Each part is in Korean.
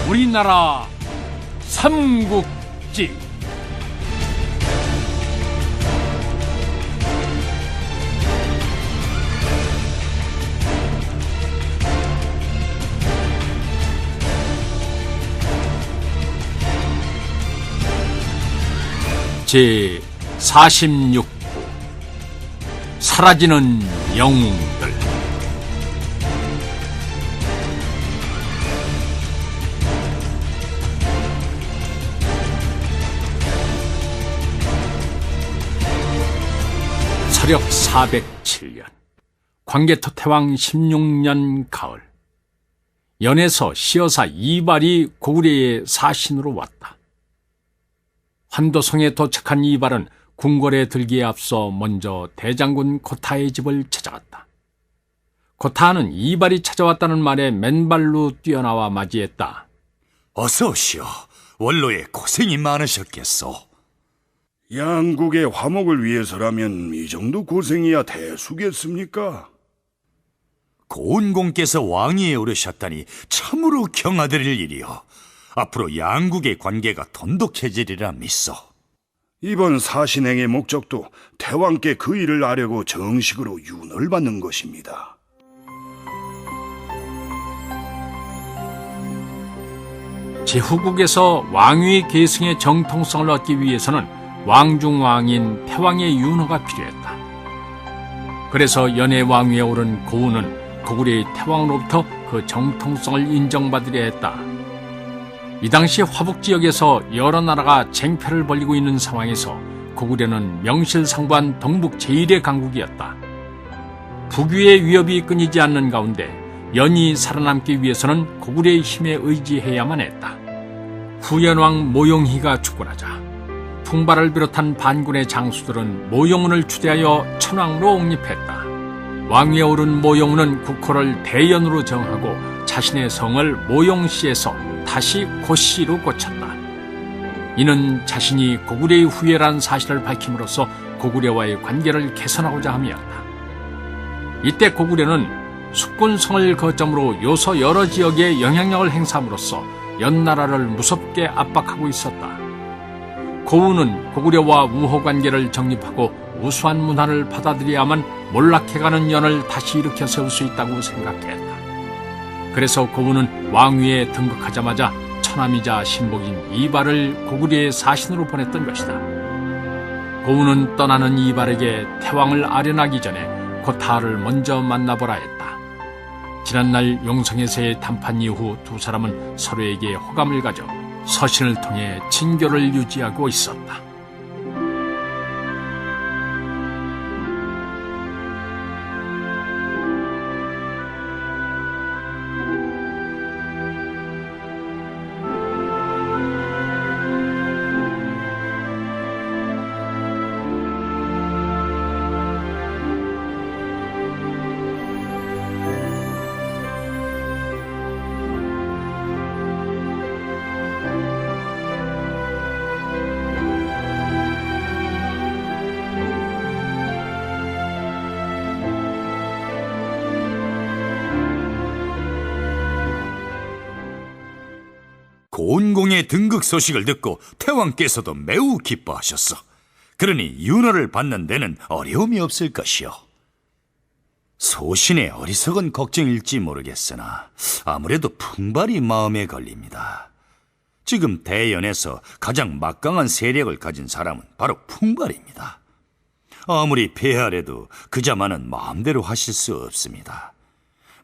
우리나라 삼국지. 제 46부 사라지는 영웅들. 서력 407년 광개토 태왕 16년 가을, 연에서 시여사 이발이 고구려의 사신으로 왔다. 환도성에 도착한 이발은 궁궐에 들기에 앞서 먼저 대장군 고타의 집을 찾아갔다. 고타는 이발이 찾아왔다는 말에 맨발로 뛰어나와 맞이했다. 어서 오시오. 원로에 고생이 많으셨겠소. 양국의 화목을 위해서라면 이 정도 고생이야 대수겠습니까? 고은공께서 왕위에 오르셨다니 참으로 경아드릴 일이요. 앞으로 양국의 관계가 돈독해지리라 믿소. 이번 사신행의 목적도 태왕께 그 일을 아려고 정식으로 윤을 받는 것입니다. 제후국에서 왕위 계승의 정통성을 얻기 위해서는 왕중왕인 태왕의 윤허가 필요했다. 그래서 연해 왕위에 오른 고우는 고구려의 태왕으로부터 그 정통성을 인정받으려 했다. 이 당시 화북지역에서 여러 나라가 쟁패를 벌이고 있는 상황에서 고구려는 명실상부한 동북 제1의 강국이었다. 북위의 위협이 끊이지 않는 가운데 연이 살아남기 위해서는 고구려의 힘에 의지해야만 했다. 후연왕 모용희가 죽고나자 풍발을 비롯한 반군의 장수들은 모용운을 추대하여 천왕으로 옹립했다. 왕위에 오른 모용운은 국호를 대연으로 정하고 자신의 성을 모용시에서 다시 고씨로 고쳤다. 이는 자신이 고구려의 후예라는 사실을 밝힘으로써 고구려와의 관계를 개선하고자 함이었다. 이때 고구려는 숙군성을 거점으로 요서 여러 지역에 영향력을 행사함으로써 연나라를 무섭게 압박하고 있었다. 고우는 고구려와 우호 관계를 정립하고 우수한 문화를 받아들여야만 몰락해가는 연을 다시 일으켜 세울 수 있다고 생각했다. 그래서 고우는 왕위에 등극하자마자 처남이자 신복인 이발을 고구려의 사신으로 보냈던 것이다. 고우는 떠나는 이발에게 태왕을 아련하기 전에 고타를 먼저 만나보라 했다. 지난날 용성에서의談判 이후 두 사람은 서로에게 호감을 가져 서신을 통해 친교를 유지하고 있었다. 고은공의 등극 소식을 듣고 태왕께서도 매우 기뻐하셨어. 그러니 윤허를 받는 데는 어려움이 없을 것이요. 소신의 어리석은 걱정일지 모르겠으나 아무래도 풍발이 마음에 걸립니다. 지금 대연에서 가장 막강한 세력을 가진 사람은 바로 풍발입니다. 아무리 폐하래도 그자마는 마음대로 하실 수 없습니다.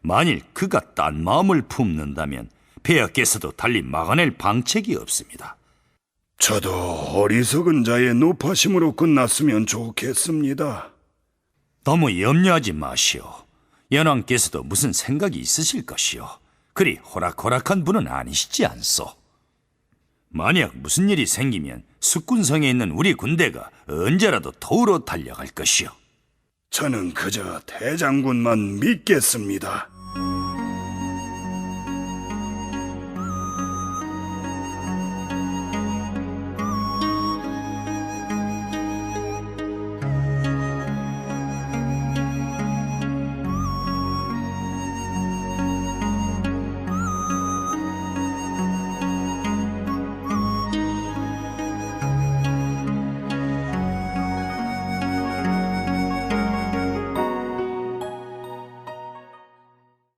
만일 그가 딴 마음을 품는다면 폐하께서도 달리 막아낼 방책이 없습니다. 저도 어리석은 자의 노파심으로 끝났으면 좋겠습니다. 너무 염려하지 마시오. 연왕께서도 무슨 생각이 있으실 것이오. 그리 호락호락한 분은 아니시지 않소. 만약 무슨 일이 생기면 숙군성에 있는 우리 군대가 언제라도 도우러 달려갈 것이오. 저는 그저 대장군만 믿겠습니다.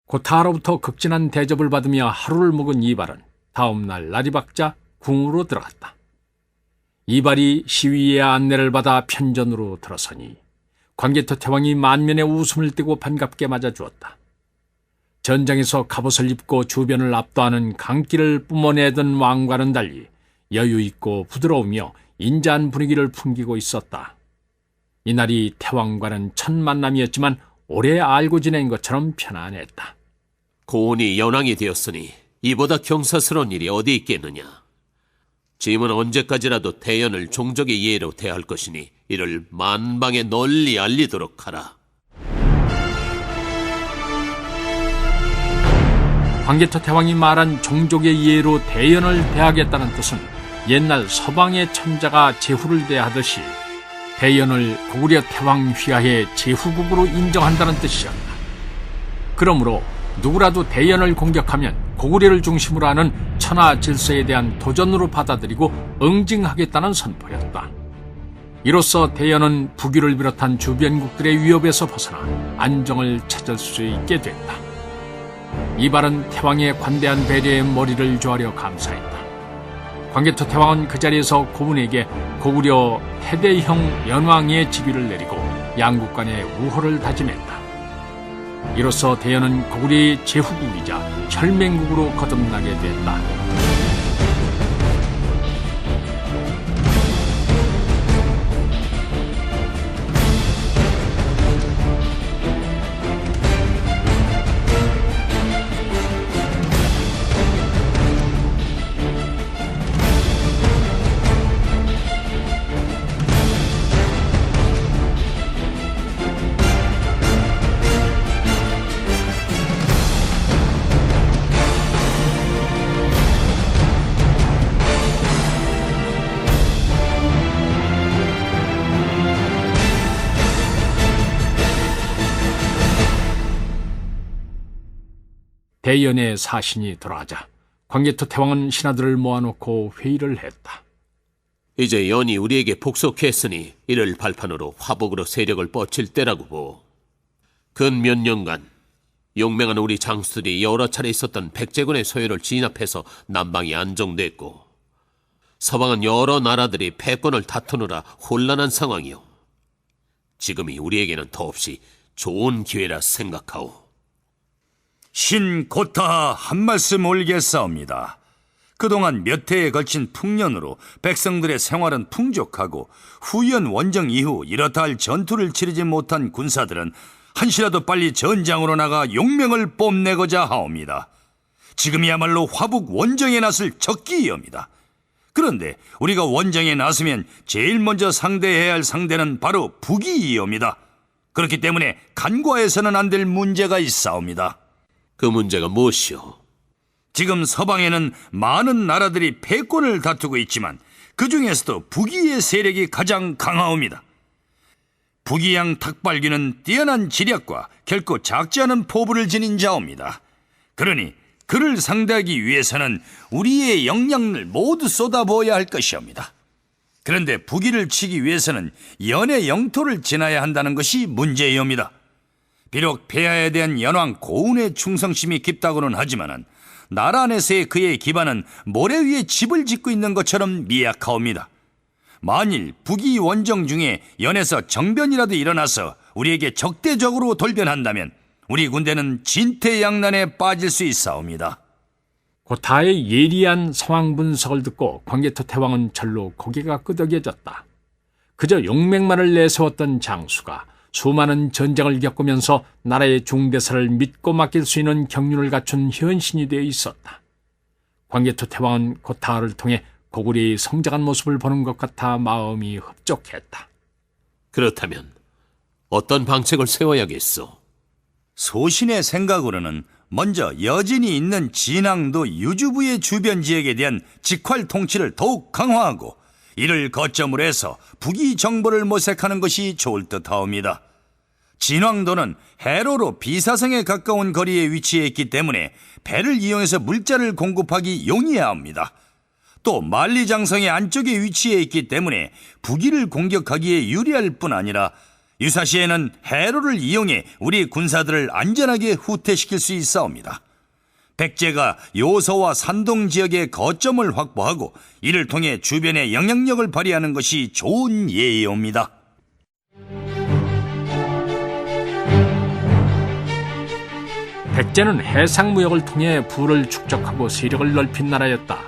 고타로부터 극진한 대접을 받으며 하루를 묵은 이발은 다음 날 날이 밝자 궁으로 들어갔다. 이발이 시위의 안내를 받아 편전으로 들어서니 광개토 태왕이 만면에 웃음을 띠고 반갑게 맞아주었다. 전장에서 갑옷을 입고 주변을 압도하는 강기를 뿜어내던 왕과는 달리 여유 있고 부드러우며 인자한 분위기를 풍기고 있었다. 이날이 태왕과는 첫 만남이었지만 오래 알고 지낸 것처럼 편안했다. 고운이 연왕이 되었으니 이보다 경사스러운 일이 어디 있겠느냐. 짐은 언제까지라도 대연을 종족의 예로 대할 것이니 이를 만방에 널리 알리도록 하라. 광개토 태왕이 말한 종족의 예로 대연을 대하겠다는 뜻은 옛날 서방의 천자가 제후를 대하듯이 대연을 고구려 태왕 휘하의 제후국으로 인정한다는 뜻이었다. 그러므로 누구라도 대연을 공격하면 고구려를 중심으로 하는 천하 질서에 대한 도전으로 받아들이고 응징하겠다는 선포였다. 이로써 대연은 북유를 비롯한 주변국들의 위협에서 벗어나 안정을 찾을 수 있게 됐다. 이발은 태왕의 관대한 배려에 머리를 조아려 감사했다. 광개토 태왕은 그 자리에서 고운에게 고구려 태대형 연왕의 직위를 내리고 양국 간의 우호를 다짐했다. 이로써 대연은 고구려의 제후국이자 혈맹국으로 거듭나게 됐다. 대연의 사신이 돌아가자 광개토 태왕은 신하들을 모아놓고 회의를 했다. 이제 연이 우리에게 복속했으니 이를 발판으로 화복으로 세력을 뻗칠 때라고 보오. 근 몇 년간 용맹한 우리 장수들이 여러 차례 있었던 백제군의 소요를 진압해서 남방이 안정됐고 서방은 여러 나라들이 패권을 다투느라 혼란한 상황이오. 지금이 우리에게는 더없이 좋은 기회라 생각하오. 신고타 한 말씀 올리겠사옵니다. 그동안 몇 해에 걸친 풍년으로 백성들의 생활은 풍족하고 후연 원정 이후 이렇다 할 전투를 치르지 못한 군사들은 한시라도 빨리 전장으로 나가 용맹을 뽐내고자 하옵니다. 지금이야말로 화북 원정에 나설 적기이옵니다. 그런데 우리가 원정에 나서면 제일 먼저 상대해야 할 상대는 바로 북이이옵니다. 그렇기 때문에 간과해서는 안 될 문제가 있사옵니다. 그 문제가 무엇이오? 지금 서방에는 많은 나라들이 패권을 다투고 있지만 그 중에서도 북이의 세력이 가장 강하옵니다. 북이양 탁발귀는 뛰어난 지략과 결코 작지 않은 포부를 지닌 자옵니다. 그러니 그를 상대하기 위해서는 우리의 역량을 모두 쏟아부어야 할 것이옵니다. 그런데 북이를 치기 위해서는 연의 영토를 지나야 한다는 것이 문제이옵니다. 비록 폐하에 대한 연왕 고운의 충성심이 깊다고는 하지만은 나라 안에서의 그의 기반은 모래 위에 집을 짓고 있는 것처럼 미약하옵니다. 만일 북이 원정 중에 연에서 정변이라도 일어나서 우리에게 적대적으로 돌변한다면 우리 군대는 진퇴양난에 빠질 수 있사옵니다. 고타의 예리한 상황 분석을 듣고 광개토 태왕은 절로 고개가 끄덕여졌다. 그저 용맹만을 내세웠던 장수가 수많은 전쟁을 겪으면서 나라의 중대사를 믿고 맡길 수 있는 경륜을 갖춘 현신이 되어 있었다. 광개토 태왕은 고타를 통해 고구려의 성장한 모습을 보는 것 같아 마음이 흡족했다. 그렇다면 어떤 방책을 세워야겠소? 소신의 생각으로는 먼저 여진이 있는 진앙도 유주부의 주변 지역에 대한 직활 통치를 더욱 강화하고 이를 거점으로 해서 북이 정보를 모색하는 것이 좋을 듯하옵니다. 진왕도는 해로로 비사성에 가까운 거리에 위치해 있기 때문에 배를 이용해서 물자를 공급하기 용이해야 합니다. 또 만리장성의 안쪽에 위치해 있기 때문에 북이를 공격하기에 유리할 뿐 아니라 유사시에는 해로를 이용해 우리 군사들을 안전하게 후퇴시킬 수 있사옵니다. 백제가 요서와 산동 지역의 거점을 확보하고 이를 통해 주변에 영향력을 발휘하는 것이 좋은 예의옵니다. 백제는 해상무역을 통해 부를 축적하고 세력을 넓힌 나라였다.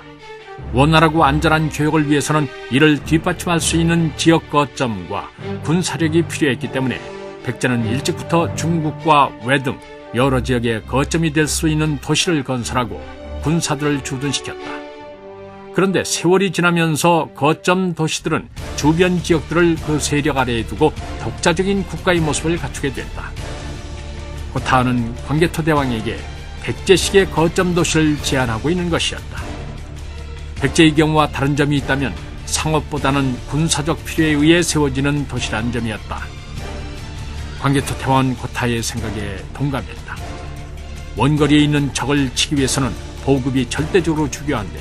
원활하고 안전한 교역을 위해서는 이를 뒷받침할 수 있는 지역 거점과 군사력이 필요했기 때문에 백제는 일찍부터 중국과 외 등 여러 지역의 거점이 될 수 있는 도시를 건설하고 군사들을 주둔시켰다. 그런데 세월이 지나면서 거점 도시들은 주변 지역들을 그 세력 아래에 두고 독자적인 국가의 모습을 갖추게 됐다. 고타은은 광개토 대왕에게 백제식의 거점 도시를 제안하고 있는 것이었다. 백제의 경우와 다른 점이 있다면 상업보다는 군사적 필요에 의해 세워지는 도시란 점이었다. 광개토 대왕은 고타의 생각에 동감했다. 원거리에 있는 적을 치기 위해서는 보급이 절대적으로 중요한데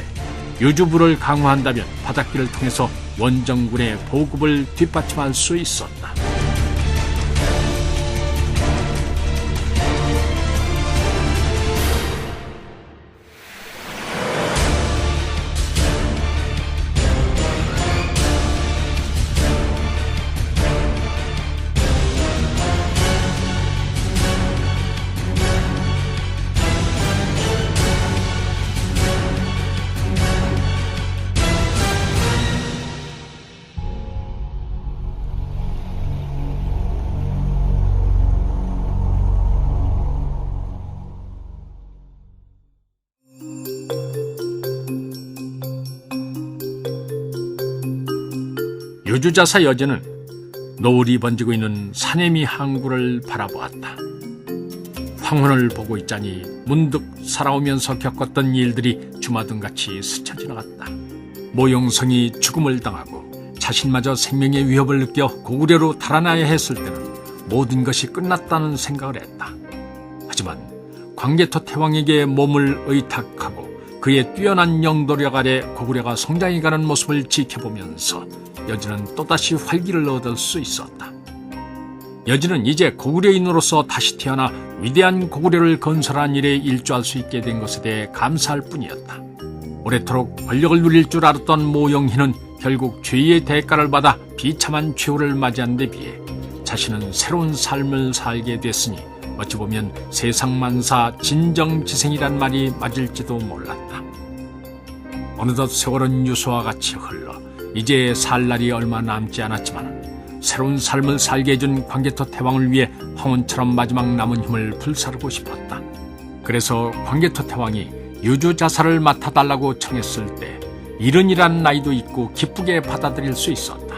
유주부를 강화한다면 바닷길을 통해서 원정군의 보급을 뒷받침할 수 있었다. 유주자사 여제는 노을이 번지고 있는 사내미 항구를 바라보았다. 황혼을 보고 있자니 문득 살아오면서 겪었던 일들이 주마등같이 스쳐 지나갔다. 모용성이 죽음을 당하고 자신마저 생명의 위협을 느껴 고구려로 달아나야 했을 때는 모든 것이 끝났다는 생각을 했다. 하지만 광개토 태왕에게 몸을 의탁하고 그의 뛰어난 영도력 아래 고구려가 성장해가는 모습을 지켜보면서 여진은 또다시 활기를 얻을 수 있었다. 여진은 이제 고구려인으로서 다시 태어나 위대한 고구려를 건설한 일에 일조할 수 있게 된 것에 대해 감사할 뿐이었다. 오래도록 권력을 누릴 줄 알았던 모영희는 결국 죄의 대가를 받아 비참한 최후를 맞이한 데 비해 자신은 새로운 삶을 살게 됐으니 어찌 보면 세상만사 진정지생이란 말이 맞을지도 몰랐다. 어느덧 세월은 유수와 같이 흘러 이제 살 날이 얼마 남지 않았지만 새로운 삶을 살게 해준 광개토 태왕을 위해 황혼처럼 마지막 남은 힘을 불사르고 싶었다. 그래서 광개토 태왕이 유주자사를 맡아달라고 청했을 때 이른이란 나이도 있고 기쁘게 받아들일 수 있었다.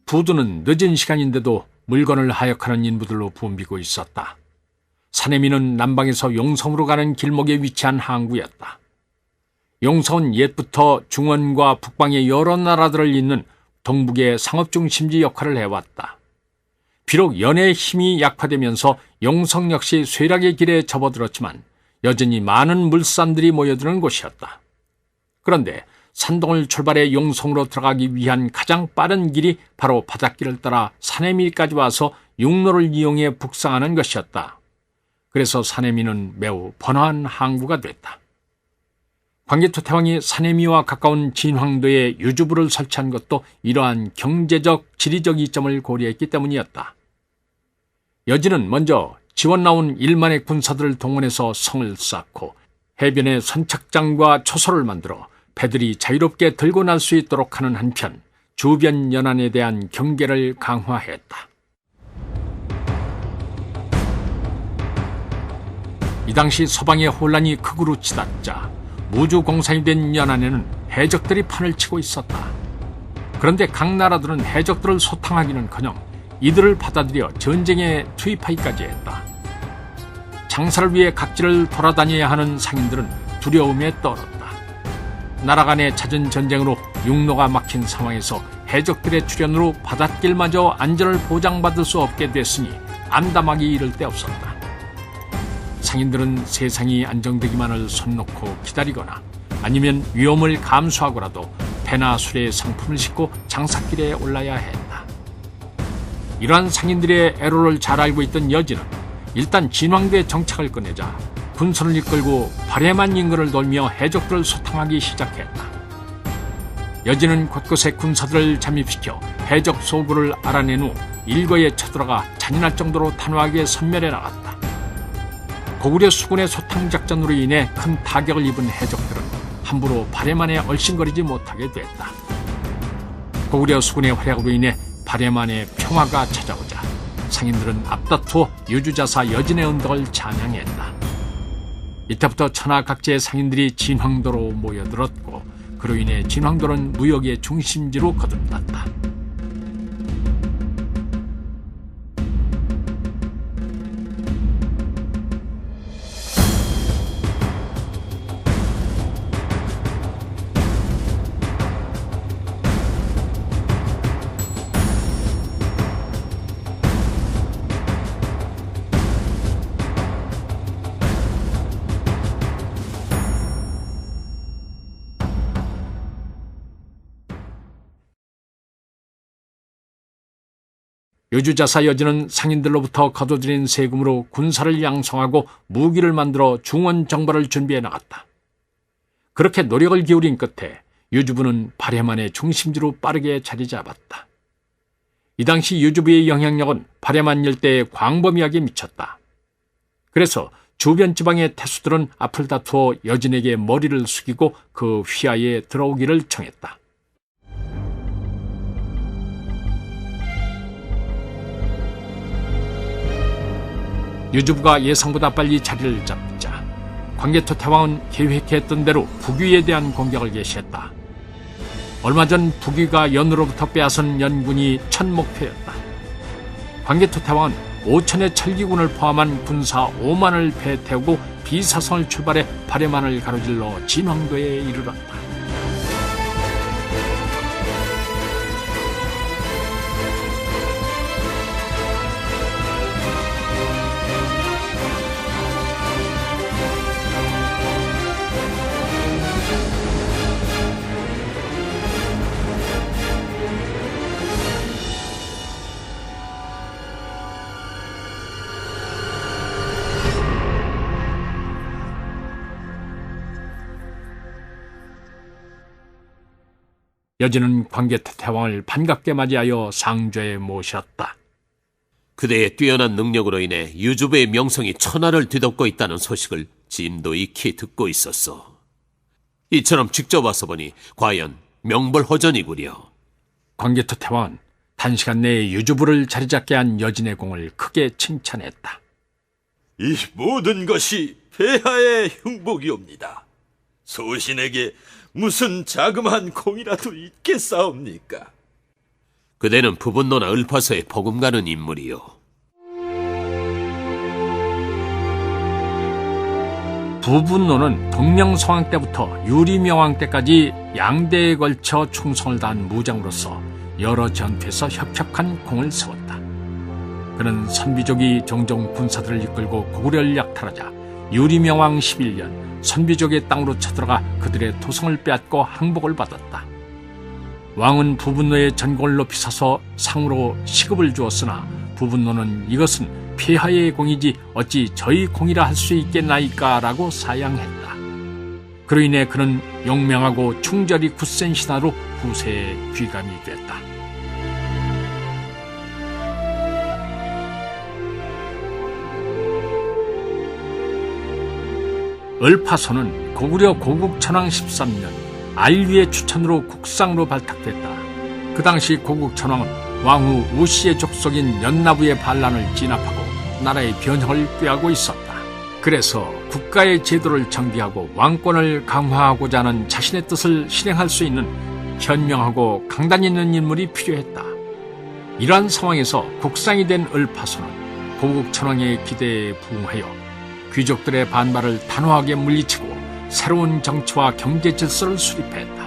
부두는 늦은 시간인데도 물건을 하역하는 인부들로 붐비고 있었다. 사내미는 남방에서 용성으로 가는 길목에 위치한 항구였다. 용성은 옛부터 중원과 북방의 여러 나라들을 잇는 동북의 상업 중심지 역할을 해왔다. 비록 연의 힘이 약화되면서 용성 역시 쇠락의 길에 접어들었지만 여전히 많은 물산들이 모여드는 곳이었다. 그런데 산동을 출발해 용성으로 들어가기 위한 가장 빠른 길이 바로 바닷길을 따라 사내미까지 와서 육로를 이용해 북상하는 것이었다. 그래서 사내미는 매우 번화한 항구가 됐다. 광개토 태왕이 사내미와 가까운 진황도에 유주부를 설치한 것도 이러한 경제적, 지리적 이점을 고려했기 때문이었다. 여진은 먼저 지원 나온 1만의 군사들을 동원해서 성을 쌓고 해변에 선착장과 초소를 만들어 배들이 자유롭게 들고 날 수 있도록 하는 한편 주변 연안에 대한 경계를 강화했다. 이 당시 서방의 혼란이 극으로 치닫자 무주공산이 된 연안에는 해적들이 판을 치고 있었다. 그런데 각 나라들은 해적들을 소탕하기는커녕 이들을 받아들여 전쟁에 투입하기까지 했다. 장사를 위해 각지를 돌아다녀야 하는 상인들은 두려움에 떨었다. 나라 간의 잦은 전쟁으로 육로가 막힌 상황에서 해적들의 출현으로 바닷길마저 안전을 보장받을 수 없게 됐으니 암담하기 이를 데 없었다. 상인들은 세상이 안정되기만을 손 놓고 기다리거나 아니면 위험을 감수하고라도 배나 수레에 상품을 싣고 장사길에 올라야 했다. 이러한 상인들의 애로를 잘 알고 있던 여진은 일단 진왕도에 정착을 꺼내자 군선을 이끌고 발해만 인근을 돌며 해적들을 소탕하기 시작했다. 여진은 곳곳에 군사들을 잠입시켜 해적 소굴을 알아낸 후 일거에 쳐들어가 잔인할 정도로 단호하게 섬멸해 나갔다. 고구려 수군의 소탕작전으로 인해 큰 타격을 입은 해적들은 함부로 발해만에 얼씬거리지 못하게 됐다. 고구려 수군의 활약으로 인해 발해만의 평화가 찾아오자 상인들은 앞다투어 유주자사 여진의 언덕을 찬양했다. 이때부터 천하 각지의 상인들이 진황도로 모여들었고 그로 인해 진황도는 무역의 중심지로 거듭났다. 유주자사 여진은 상인들로부터 거둬들인 세금으로 군사를 양성하고 무기를 만들어 중원 정벌을 준비해 나갔다. 그렇게 노력을 기울인 끝에 유주부는 발해만의 중심지로 빠르게 자리 잡았다. 이 당시 유주부의 영향력은 발해만 일대에 광범위하게 미쳤다. 그래서 주변 지방의 태수들은 앞을 다투어 여진에게 머리를 숙이고 그 휘하에 들어오기를 청했다. 유주부가 예상보다 빨리 자리를 잡자 광개토 태왕은 계획했던 대로 북위에 대한 공격을 개시했다. 얼마 전 북위가 연으로부터 빼앗은 연군이 첫 목표였다. 광개토 태왕은 5천의 철기군을 포함한 군사 5만을 배에 태우고 비사성을 출발해 발해만을 가로질러 진황도에 이르렀다. 여진은 광개토 태왕을 반갑게 맞이하여 상좌에 모셨다. 그대의 뛰어난 능력으로 인해 유주부의 명성이 천하를 뒤덮고 있다는 소식을 짐도 익히 듣고 있었소. 이처럼 직접 와서 보니 과연 명불허전이구려. 광개토 태왕은 단시간 내에 유주부를 자리잡게 한 여진의 공을 크게 칭찬했다. 이 모든 것이 폐하의 흉복이옵니다. 소신에게 무슨 자그마한 공이라도 있겠사옵니까? 그대는 부분노나 을파서에 버금가는 인물이요. 부분노는 동명성왕 때부터 유리명왕 때까지 양대에 걸쳐 충성을 다한 무장으로서 여러 전투에서 혁혁한功을 세웠다. 그는 선비족이 종종 군사들을 이끌고 고구려를 약탈하자 유리명왕 11년 선비족의 땅으로 쳐들어가 그들의 토성을 빼앗고 항복을 받았다. 왕은 부분노의 전공을 높이 사서 상으로 시급을 주었으나 부분노는 이것은 폐하의 공이지 어찌 저희 공이라 할 수 있겠나이까 라고 사양했다. 그로 인해 그는 용맹하고 충절이 굳센 신하로 후세에 귀감이 됐다. 을파서는 고구려 고국천왕 13년 알위의 추천으로 국상으로 발탁됐다. 그 당시 고국천왕은 왕후 우씨의 족속인 연나부의 반란을 진압하고 나라의 변형을 꾀하고 있었다. 그래서 국가의 제도를 정비하고 왕권을 강화하고자 하는 자신의 뜻을 실행할 수 있는 현명하고 강단 있는 인물이 필요했다. 이러한 상황에서 국상이 된 을파소는 고국 천황의 기대에 부응하여 귀족들의 반발을 단호하게 물리치고 새로운 정치와 경제 질서를 수립했다.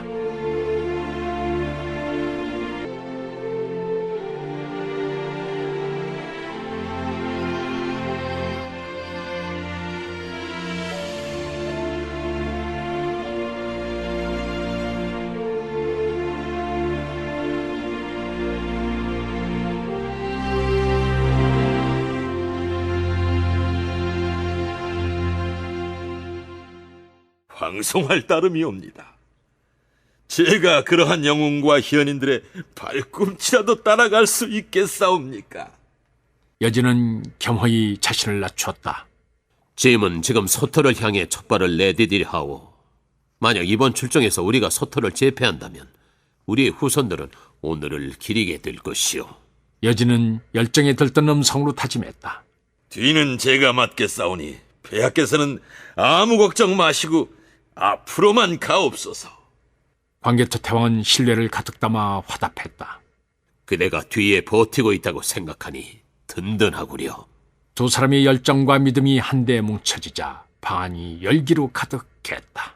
황송할 따름이옵니다. 제가 그러한 영웅과 현인들의 발꿈치라도 따라갈 수 있겠사옵니까? 여진은 겸허히 자신을 낮추었다. 짐은 지금 서터를 향해 촉발을 내디디려 하오. 만약 이번 출정에서 우리가 서터를 제패한다면 우리의 후손들은 오늘을 기리게 될 것이오. 여진은 열정에 들뜬 음성으로 다짐했다. 뒤는 제가 맡겠사오니 폐하께서는 아무 걱정 마시고 앞으로만 가옵소서. 광개토 태왕은 신뢰를 가득 담아 화답했다. 그대가 뒤에 버티고 있다고 생각하니 든든하구려. 두 사람의 열정과 믿음이 한데 뭉쳐지자 방안이 열기로 가득했다.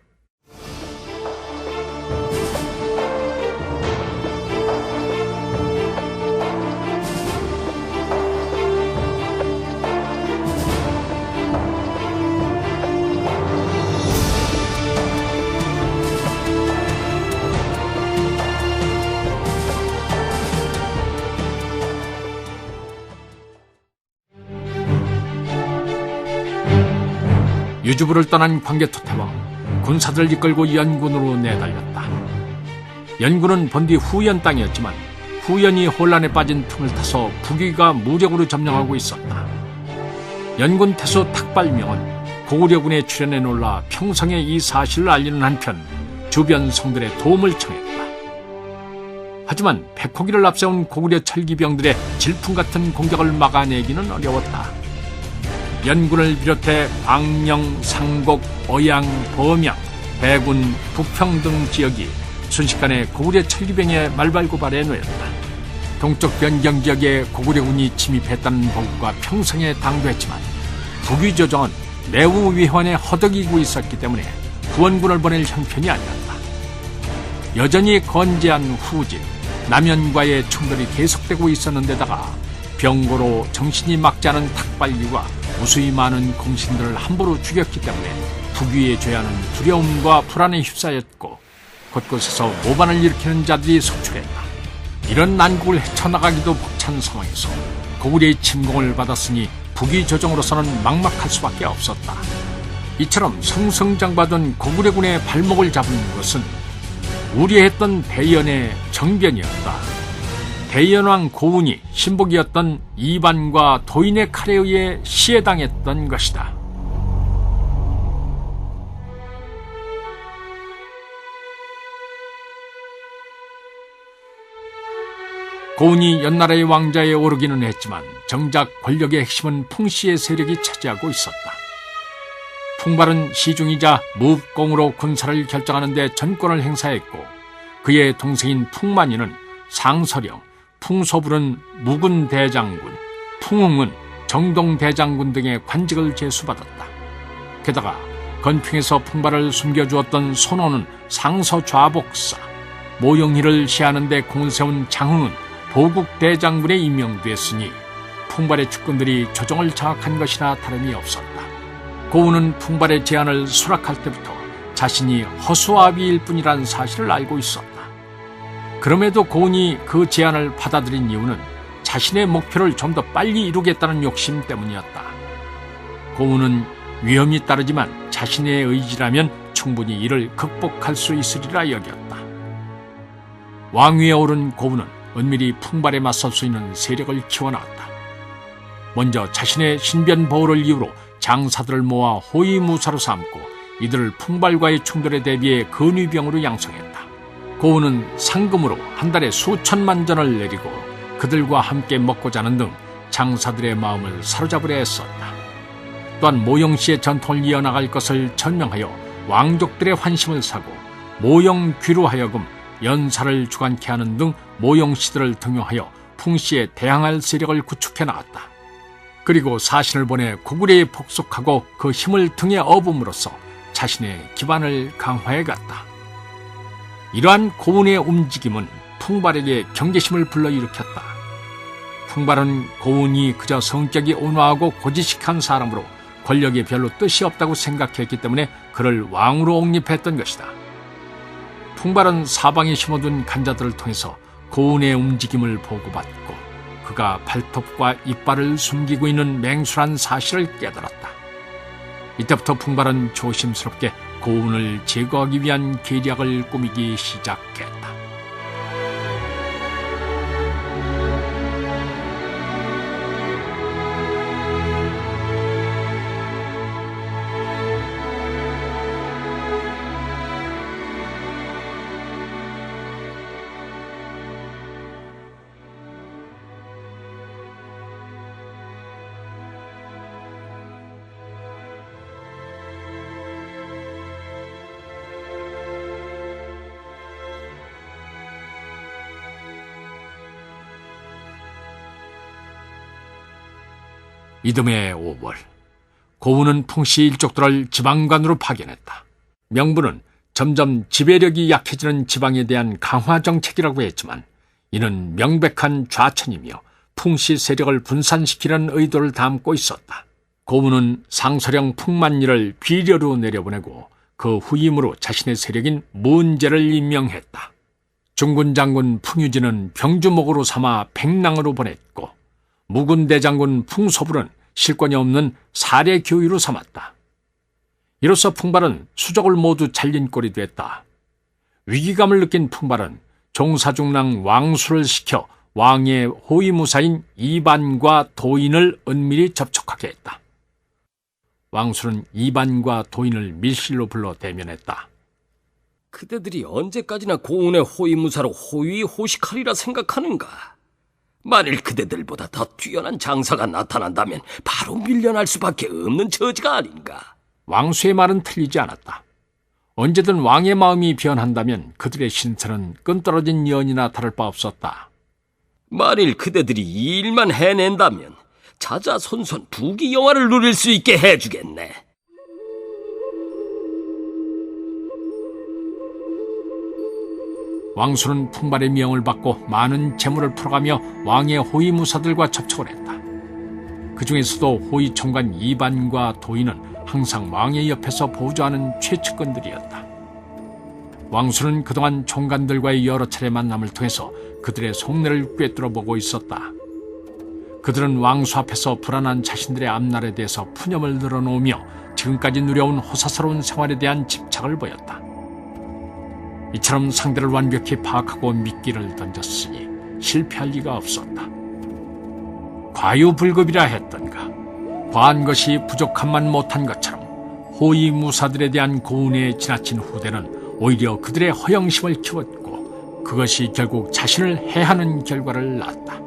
유주부를 떠난 광개토 태왕, 군사들을 이끌고 연군으로 내달렸다. 연군은 본디 후연 땅이었지만 후연이 혼란에 빠진 틈을 타서 북위가 무력으로 점령하고 있었다. 연군 태수 탁발명은 고구려군의 출현에 놀라 평성에 이 사실을 알리는 한편 주변 성들의 도움을 청했다. 하지만 백호기를 앞세운 고구려 철기병들의 질풍 같은 공격을 막아내기는 어려웠다. 연군을 비롯해 방령, 상곡, 어양, 범양, 대군, 북평 등 지역이 순식간에 고구려 철기병의 말발고발에 놓였다. 동쪽 변경 지역에 고구려군이 침입했다는 보고가 평성에 당도했지만 북위 조정은 매우 위헌에 허덕이고 있었기 때문에 구원군을 보낼 형편이 아니었다. 여전히 건재한 후진, 남연과의 충돌이 계속되고 있었는데다가 병고로 정신이 막지 않은 탁발기가 무수히 많은 공신들을 함부로 죽였기 때문에 북위의 죄하는 두려움과 불안에 휩싸였고 곳곳에서 모반을 일으키는 자들이 속출했다. 이런 난국을 헤쳐나가기도 벅찬 상황에서 고구려의 침공을 받았으니 북위 조정으로서는 막막할 수밖에 없었다. 이처럼 승승장구하던 고구려군의 발목을 잡은 것은 우려했던 대연의 정변이었다. 대연왕 고운이 신복이었던 이반과 도인의 칼에 의해 시해당했던 것이다. 고운이 연나라의 왕자에 오르기는 했지만 정작 권력의 핵심은 풍씨의 세력이 차지하고 있었다. 풍발은 시중이자 무법공으로 군사를 결정하는 데 전권을 행사했고 그의 동생인 풍만이는 상서령, 풍소불은 무군대장군, 풍웅은 정동대장군 등의 관직을 제수받았다. 게다가 건평에서 풍발을 숨겨주었던 손호는 상서좌복사, 모영희를 시하는 데 공을 세운 장흥은 보국대장군에 임명됐으니 풍발의 측근들이 조정을 장악한 것이나 다름이 없었다. 고운은 풍발의 제안을 수락할 때부터 자신이 허수아비일 뿐이라는 사실을 알고 있었다. 그럼에도 고운이 그 제안을 받아들인 이유는 자신의 목표를 좀 더 빨리 이루겠다는 욕심 때문이었다. 고운은 위험이 따르지만 자신의 의지라면 충분히 이를 극복할 수 있으리라 여겼다. 왕위에 오른 고운은 은밀히 풍발에 맞설 수 있는 세력을 키워나갔다. 먼저 자신의 신변 보호를 이유로 장사들을 모아 호위무사로 삼고 이들을 풍발과의 충돌에 대비해 근위병으로 양성했다. 고운은 상금으로 한 달에 수천만 전을 내리고 그들과 함께 먹고 자는 등 장사들의 마음을 사로잡으려 했었다. 또한 모용시의 전통을 이어나갈 것을 전명하여 왕족들의 환심을 사고 모용귀로 하여금 연사를 주관케 하는 등 모용시들을 등용하여 풍씨에 대항할 세력을 구축해 나갔다. 그리고 사신을 보내 고구려에 복속하고 그 힘을 등에 업음으로써 자신의 기반을 강화해 갔다. 이러한 고운의 움직임은 풍발에게 경계심을 불러일으켰다. 풍발은 고운이 그저 성격이 온화하고 고지식한 사람으로 권력에 별로 뜻이 없다고 생각했기 때문에 그를 왕으로 옹립했던 것이다. 풍발은 사방에 심어둔 간자들을 통해서 고운의 움직임을 보고받고 그가 발톱과 이빨을 숨기고 있는 맹술한 사실을 깨달았다. 이때부터 풍발은 조심스럽게 고운을 제거하기 위한 계략을 꾸미기 시작했다. 이듬해 5월, 고운은 풍씨 일족들을 지방관으로 파견했다. 명분은 점점 지배력이 약해지는 지방에 대한 강화 정책이라고 했지만 이는 명백한 좌천이며 풍씨 세력을 분산시키는 의도를 담고 있었다. 고운은 상서령 풍만리를 비려로 내려보내고 그 후임으로 자신의 세력인 문제를 임명했다. 중군 장군 풍유진은 병주목으로 삼아 백랑으로 보냈고 무군 대장군 풍소불은 실권이 없는 사례 교위로 삼았다. 이로써 풍발은 수족을 모두 잘린 꼴이 됐다. 위기감을 느낀 풍발은 종사중랑 왕수를 시켜 왕의 호위무사인 이반과 도인을 은밀히 접촉하게 했다. 왕수는 이반과 도인을 밀실로 불러 대면했다. 그대들이 언제까지나 고운의 호위무사로 호위호식하리라 생각하는가? 만일 그대들보다 더 뛰어난 장사가 나타난다면 바로 밀려날 수밖에 없는 처지가 아닌가? 왕수의 말은 틀리지 않았다. 언제든 왕의 마음이 변한다면 그들의 신세는 끈떨어진 연이나 다를 바 없었다. 만일 그대들이 이 일만 해낸다면 자자손손 부귀 영화를 누릴 수 있게 해주겠네. 왕수는 풍발의 명을 받고 많은 재물을 풀어가며 왕의 호위무사들과 접촉을 했다. 그 중에서도 호위총관 이반과 도인은 항상 왕의 옆에서 보조하는 최측근들이었다. 왕수는 그동안 총관들과의 여러 차례 만남을 통해서 그들의 속내를 꿰뚫어보고 있었다. 그들은 왕수 앞에서 불안한 자신들의 앞날에 대해서 푸념을 늘어놓으며 지금까지 누려온 호사스러운 생활에 대한 집착을 보였다. 이처럼 상대를 완벽히 파악하고 미끼를 던졌으니 실패할 리가 없었다. 과유불급이라 했던가, 과한 것이 부족함만 못한 것처럼 호위무사들에 대한 고운의 지나친 후대는 오히려 그들의 허영심을 키웠고 그것이 결국 자신을 해하는 결과를 낳았다.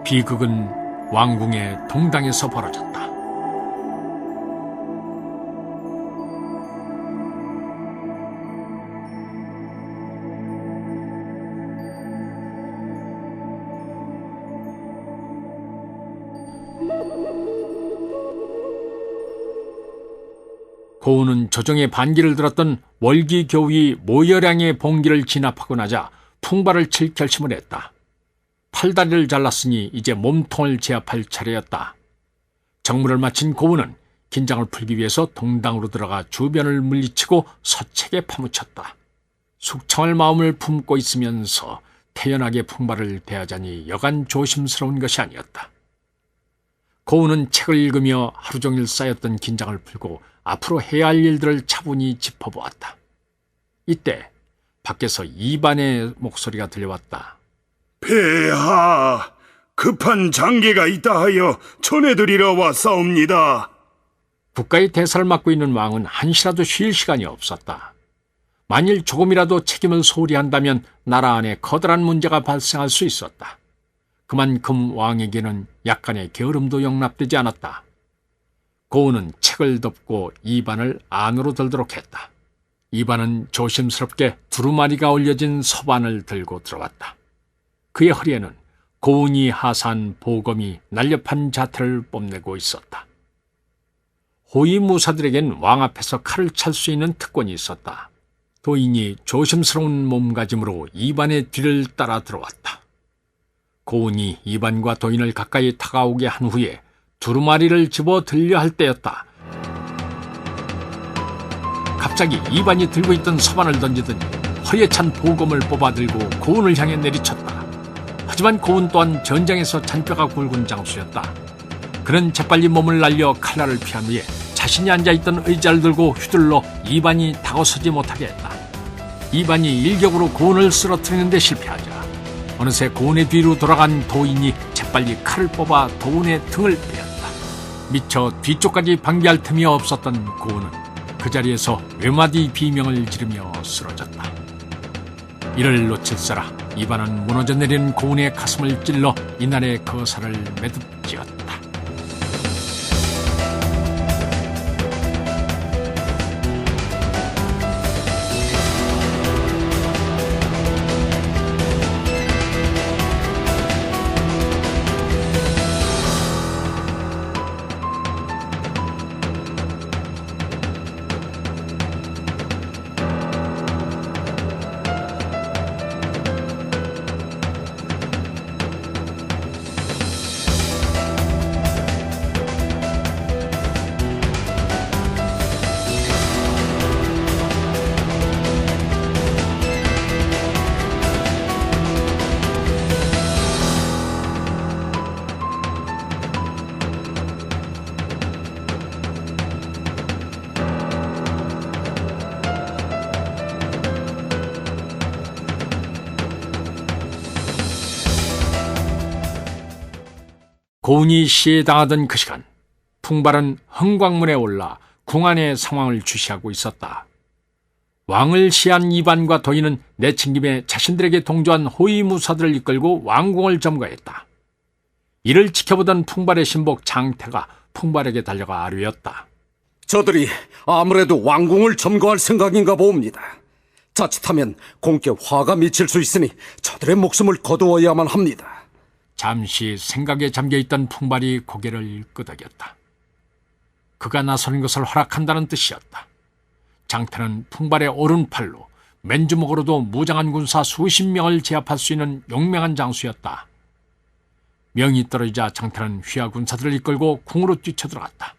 비극은 왕궁의 동당에서 벌어졌다. 고운은 조정의 반기를 들었던 월기교위 모여량의 봉기를 진압하고 나자 풍발을 칠 결심을 했다. 팔다리를 잘랐으니 이제 몸통을 제압할 차례였다. 정무를 마친 고운은 긴장을 풀기 위해서 동당으로 들어가 주변을 물리치고 서책에 파묻혔다. 숙청할 마음을 품고 있으면서 태연하게 풍발을 대하자니 여간 조심스러운 것이 아니었다. 고운은 책을 읽으며 하루 종일 쌓였던 긴장을 풀고 앞으로 해야 할 일들을 차분히 짚어보았다. 이때 밖에서 이반의 목소리가 들려왔다. 폐하, 급한 장계가 있다 하여 전해드리러 왔사옵니다. 국가의 대사를 맡고 있는 왕은 한시라도 쉴 시간이 없었다. 만일 조금이라도 책임을 소홀히 한다면 나라 안에 커다란 문제가 발생할 수 있었다. 그만큼 왕에게는 약간의 게으름도 용납되지 않았다. 고은은 책을 덮고 이반을 안으로 들도록 했다. 이반은 조심스럽게 두루마리가 올려진 서반을 들고 들어왔다. 그의 허리에는 고은이 하사한 보검이 날렵한 자태를 뽐내고 있었다. 호위무사들에겐 왕 앞에서 칼을 찰 수 있는 특권이 있었다. 도인이 조심스러운 몸가짐으로 이반의 뒤를 따라 들어왔다. 고은이 이반과 도인을 가까이 다가오게 한 후에 두루마리를 집어 들려 할 때였다. 갑자기 이반이 들고 있던 서반을 던지더니 허리에 찬 보검을 뽑아들고 고은을 향해 내리쳤다. 하지만 고은 또한 전장에서 잔뼈가 굵은 장수였다. 그는 재빨리 몸을 날려 칼날을 피한 후에 자신이 앉아있던 의자를 들고 휘둘러 이반이 다가서지 못하게 했다. 이반이 일격으로 고은을 쓰러뜨리는 데 실패하자 어느새 고은의 뒤로 돌아간 도인이 재빨리 칼을 뽑아 도인의 등을 베었다. 미처 뒤쪽까지 방비할 틈이 없었던 고은은 그 자리에서 외마디 비명을 지르며 쓰러졌다. 이를 놓칠세라 이반은 무너져 내리는 고은의 가슴을 찔러 이날의 거사를 매듭지었다. 고은이 시해 당하던 그 시간, 풍발은 흥광문에 올라 궁 안의 상황을 주시하고 있었다. 왕을 시한 이반과 도인은 내친김에 자신들에게 동조한 호위무사들을 이끌고 왕궁을 점거했다. 이를 지켜보던 풍발의 신복 장태가 풍발에게 달려가 아뢰었다. 저들이 아무래도 왕궁을 점거할 생각인가 봅니다. 자칫하면 공께 화가 미칠 수 있으니 저들의 목숨을 거두어야만 합니다. 잠시 생각에 잠겨있던 풍발이 고개를 끄덕였다. 그가 나서는 것을 허락한다는 뜻이었다. 장태는 풍발의 오른팔로 맨주먹으로도 무장한 군사 수십 명을 제압할 수 있는 용맹한 장수였다. 명이 떨어지자 장태는 휘하 군사들을 이끌고 궁으로 뛰쳐들어갔다.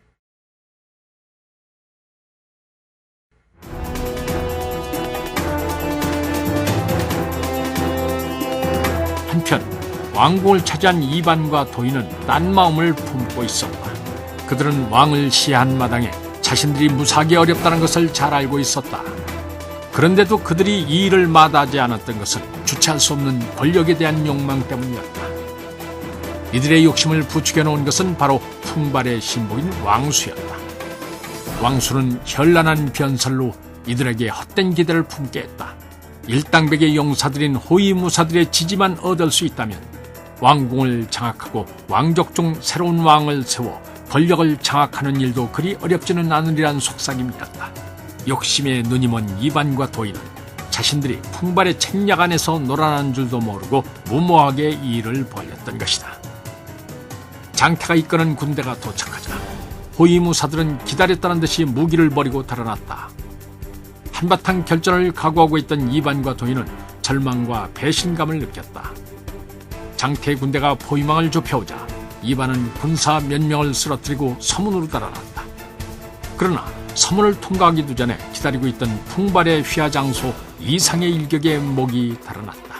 한편 왕궁을 차지한 이반과 도인은 딴 마음을 품고 있었다. 그들은 왕을 시해한 마당에 자신들이 무사하기 어렵다는 것을 잘 알고 있었다. 그런데도 그들이 이 일을 마다하지 않았던 것은 주체할 수 없는 권력에 대한 욕망 때문이었다. 이들의 욕심을 부추겨 놓은 것은 바로 풍발의 신복인 왕수였다. 왕수는 현란한 변설로 이들에게 헛된 기대를 품게 했다. 일당백의 용사들인 호위무사들의 지지만 얻을 수 있다면 왕궁을 장악하고 왕족 중 새로운 왕을 세워 권력을 장악하는 일도 그리 어렵지는 않으리란 속삭임이었다. 욕심에 눈이 먼 이반과 도인은 자신들이 풍발의 책략 안에서 놀아난 줄도 모르고 무모하게 이 일을 벌였던 것이다. 장태가 이끄는 군대가 도착하자 호위무사들은 기다렸다는 듯이 무기를 버리고 달아났다. 한바탕 결전을 각오하고 있던 이반과 도인은 절망과 배신감을 느꼈다. 장태의 군대가 포위망을 좁혀오자 이반은 군사 몇 명을 쓰러뜨리고 서문으로 달아났다. 그러나 서문을 통과하기도 전에 기다리고 있던 풍발의 휘하장소 이상의 일격에 목이 달아났다.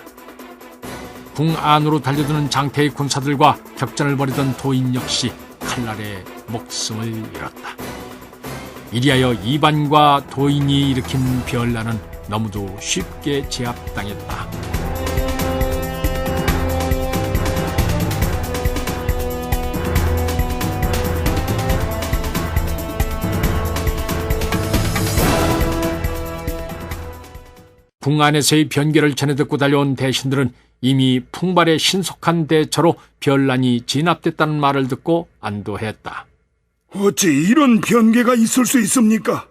궁 안으로 달려드는 장태의 군사들과 격전을 벌이던 도인 역시 칼날에 목숨을 잃었다. 이리하여 이반과 도인이 일으킨 변란은 너무도 쉽게 제압당했다. 궁 안에서의 변결을 전해 듣고 달려온 대신들은 이미 풍발의 신속한 대처로 변란이 진압됐다는 말을 듣고 안도했다. 어찌 이런 변개가 있을 수 있습니까?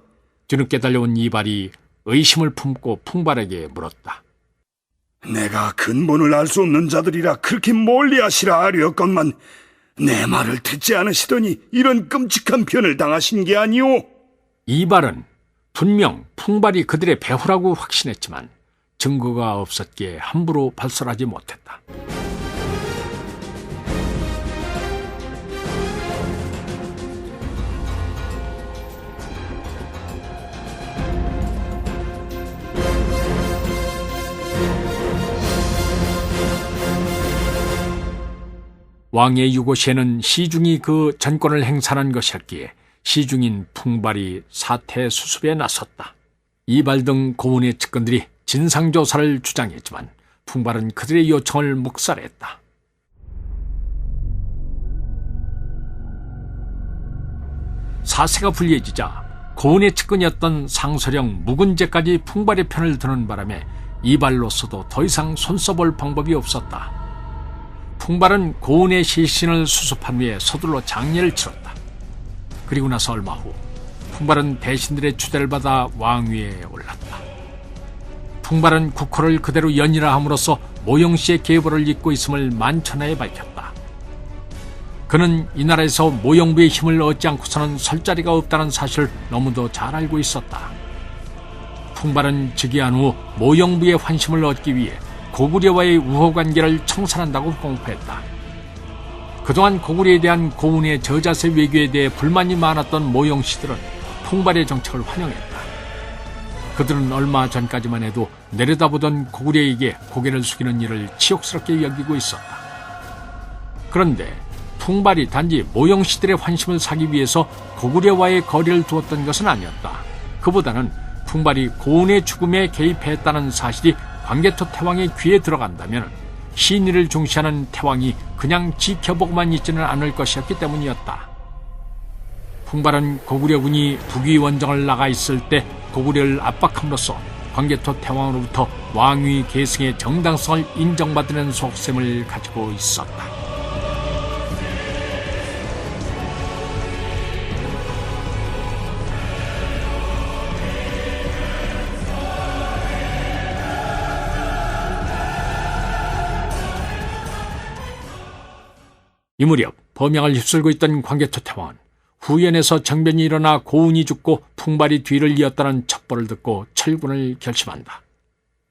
뒤늦게 달려온 이발이 의심을 품고 풍발에게 물었다. 내가 근본을 알 수 없는 자들이라 그렇게 멀리하시라 하려건만 내 말을 듣지 않으시더니 이런 끔찍한 변을 당하신 게 아니오. 이발은 분명 풍발이 그들의 배후라고 확신했지만 증거가 없었기에 함부로 발설하지 못했다. 왕의 유고시에는 시중이 그 전권을 행사한 것이었기에 시중인 풍발이 사태 수습에 나섰다. 이발 등 고운의 측근들이 진상조사를 주장했지만 풍발은 그들의 요청을 묵살했다. 사세가 불리해지자 고운의 측근이었던 상서령 묵은제까지 풍발의 편을 드는 바람에 이발로서도 더 이상 손써볼 방법이 없었다. 풍발은 고운의 시신을 수습한 후에 서둘러 장례를 치렀다. 그리고 나서 얼마 후 풍발은 대신들의 추대를 받아 왕위에 올랐다. 풍발은 국호를 그대로 연이라 함으로써 모영씨의 계보를 잇고 있음을 만천하에 밝혔다. 그는 이 나라에서 모영부의 힘을 얻지 않고서는 설 자리가 없다는 사실을 너무도 잘 알고 있었다. 풍발은 즉위한 후 모영부의 환심을 얻기 위해 고구려와의 우호관계를 청산한다고 공포했다. 그동안 고구려에 대한 고운의 저자세 외교에 대해 불만이 많았던 모영씨들은 풍발의 정책을 환영했다. 그들은 얼마 전까지만 해도 내려다보던 고구려에게 고개를 숙이는 일을 치욕스럽게 여기고 있었다. 그런데 풍발이 단지 모영씨들의 환심을 사기 위해서 고구려와의 거리를 두었던 것은 아니었다. 그보다는 풍발이 고운의 죽음에 개입했다는 사실이 광개토 태왕의 귀에 들어간다면 신의를 중시하는 태왕이 그냥 지켜보고만 있지는 않을 것이었기 때문이었다. 풍발은 고구려군이 북위 원정을 나가 있을 때 고구려를 압박함으로써 광개토 태왕으로부터 왕위 계승의 정당성을 인정받으려는 속셈을 가지고 있었다. 이 무렵 범양을 휩쓸고 있던 광개토 태왕은 후연에서 정변이 일어나 고운이 죽고 풍발이 뒤를 이었다는 첩보를 듣고 철군을 결심한다.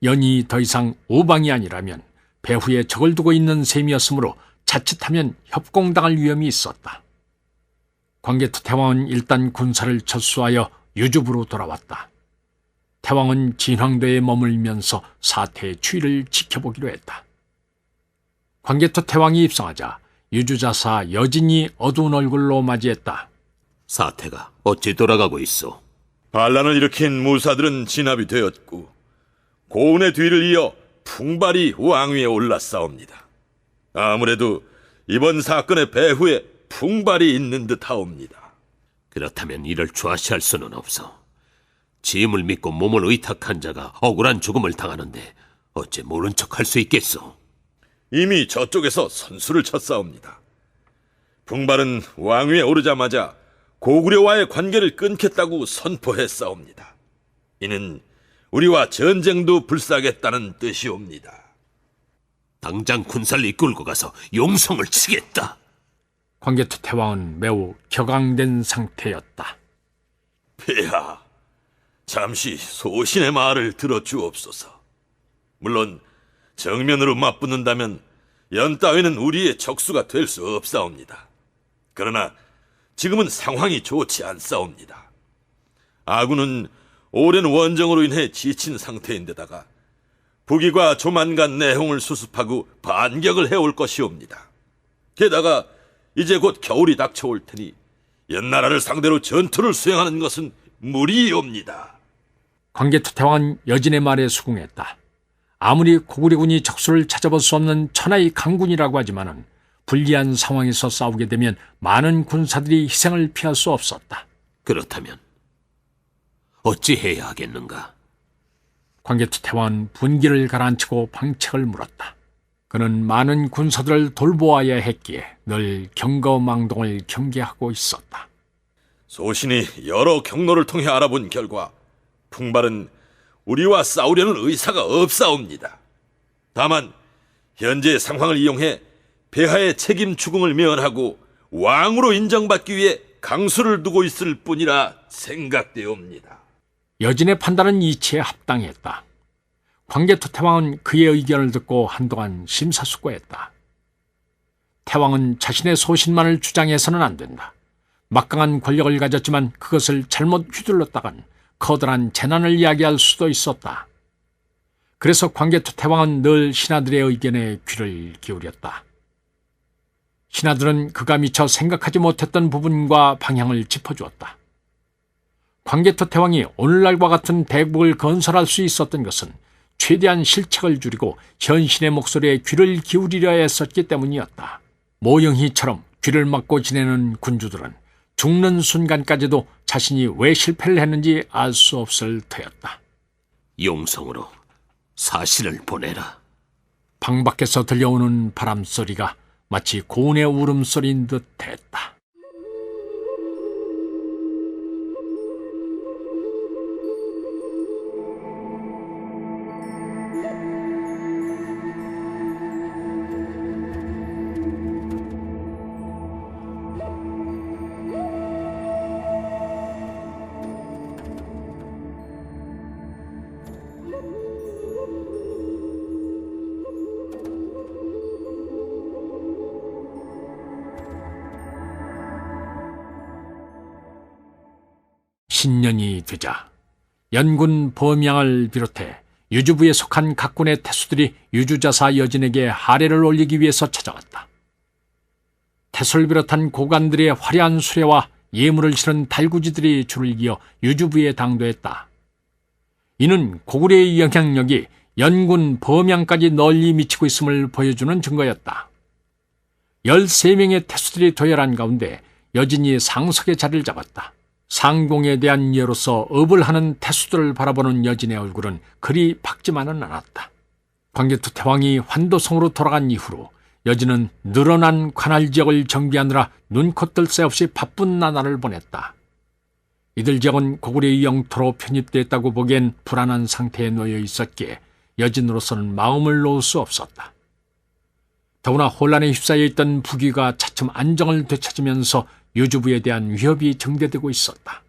연이 더 이상 오방이 아니라면 배후에 적을 두고 있는 셈이었으므로 자칫하면 협공당할 위험이 있었다. 광개토 태왕은 일단 군사를 철수하여 유주부로 돌아왔다. 태왕은 진황도에 머물면서 사태의 추이를 지켜보기로 했다. 광개토 태왕이 입성하자 유주자사 여진이 어두운 얼굴로 맞이했다. 사태가 어찌 돌아가고 있어? 반란을 일으킨 무사들은 진압이 되었고 고운의 뒤를 이어 풍발이 왕위에 올라싸웁니다. 아무래도 이번 사건의 배후에 풍발이 있는 듯하옵니다. 그렇다면 이를 좌시할 수는 없어. 짐을 믿고 몸을 의탁한 자가 억울한 죽음을 당하는데 어째 모른 척할 수 있겠소? 이미 저쪽에서 선수를 쳤사옵니다. 풍발은 왕위에 오르자마자 고구려와의 관계를 끊겠다고 선포했사옵니다. 이는 우리와 전쟁도 불사하겠다는 뜻이옵니다. 당장 군사를 이끌고 가서 용성을 치겠다. 광개토 태왕은 매우 격앙된 상태였다. 폐하, 잠시 소신의 말을 들어주옵소서. 물론 정면으로 맞붙는다면 연 따위는 우리의 적수가 될 수 없사옵니다. 그러나 지금은 상황이 좋지 않사옵니다. 아군은 오랜 원정으로 인해 지친 상태인데다가 북이가 조만간 내홍을 수습하고 반격을 해올 것이옵니다. 게다가 이제 곧 겨울이 닥쳐올 테니 연나라를 상대로 전투를 수행하는 것은 무리옵니다. 광개토 태왕은 여진의 말에 수긍했다. 아무리 고구려군이 적수를 찾아볼 수 없는 천하의 강군이라고 하지만은 불리한 상황에서 싸우게 되면 많은 군사들이 희생을 피할 수 없었다. 그렇다면 어찌 해야 하겠는가? 광개토 태왕은 분기를 가라앉히고 방책을 물었다. 그는 많은 군사들을 돌보아야 했기에 늘 경거망동을 경계하고 있었다. 소신이 여러 경로를 통해 알아본 결과 풍발은 우리와 싸우려는 의사가 없사옵니다. 다만 현재의 상황을 이용해 폐하의 책임 추궁을 면하고 왕으로 인정받기 위해 강수를 두고 있을 뿐이라 생각되옵니다. 여진의 판단은 이치에 합당했다. 광개토 태왕은 그의 의견을 듣고 한동안 심사숙고했다. 태왕은 자신의 소신만을 주장해서는 안 된다. 막강한 권력을 가졌지만 그것을 잘못 휘둘렀다간 커다란 재난을 이야기할 수도 있었다. 그래서 광개토 태왕은 늘 신하들의 의견에 귀를 기울였다. 신하들은 그가 미처 생각하지 못했던 부분과 방향을 짚어주었다. 광개토 태왕이 오늘날과 같은 대국을 건설할 수 있었던 것은 최대한 실책을 줄이고 현신의 목소리에 귀를 기울이려 했었기 때문이었다. 모영희처럼 귀를 막고 지내는 군주들은 죽는 순간까지도 자신이 왜 실패를 했는지 알 수 없을 터였다. 용성으로 사신을 보내라. 방 밖에서 들려오는 바람소리가 마치 고운의 울음소리인 듯 했다. 신년이 되자 연군 범양을 비롯해 유주부에 속한 각 군의 태수들이 유주자사 여진에게 하례를 올리기 위해서 찾아갔다. 태수를 비롯한 고관들의 화려한 수레와 예물을 실은 달구지들이 줄을 이어 유주부에 당도했다. 이는 고구려의 영향력이 연군 범양까지 널리 미치고 있음을 보여주는 증거였다. 13명의 태수들이 도열한 가운데 여진이 상석의 자리를 잡았다. 상공에 대한 예로서 업을 하는 태수들을 바라보는 여진의 얼굴은 그리 밝지만은 않았다. 광개토 태왕이 환도성으로 돌아간 이후로 여진은 늘어난 관할 지역을 정비하느라 눈코 뜰 새 없이 바쁜 나날을 보냈다. 이들 지역은 고구려의 영토로 편입됐다고 보기엔 불안한 상태에 놓여 있었기에 여진으로서는 마음을 놓을 수 없었다. 더구나 혼란에 휩싸여 있던 북위가 차츰 안정을 되찾으면서 유주부에 대한 위협이 증대되고 있었다.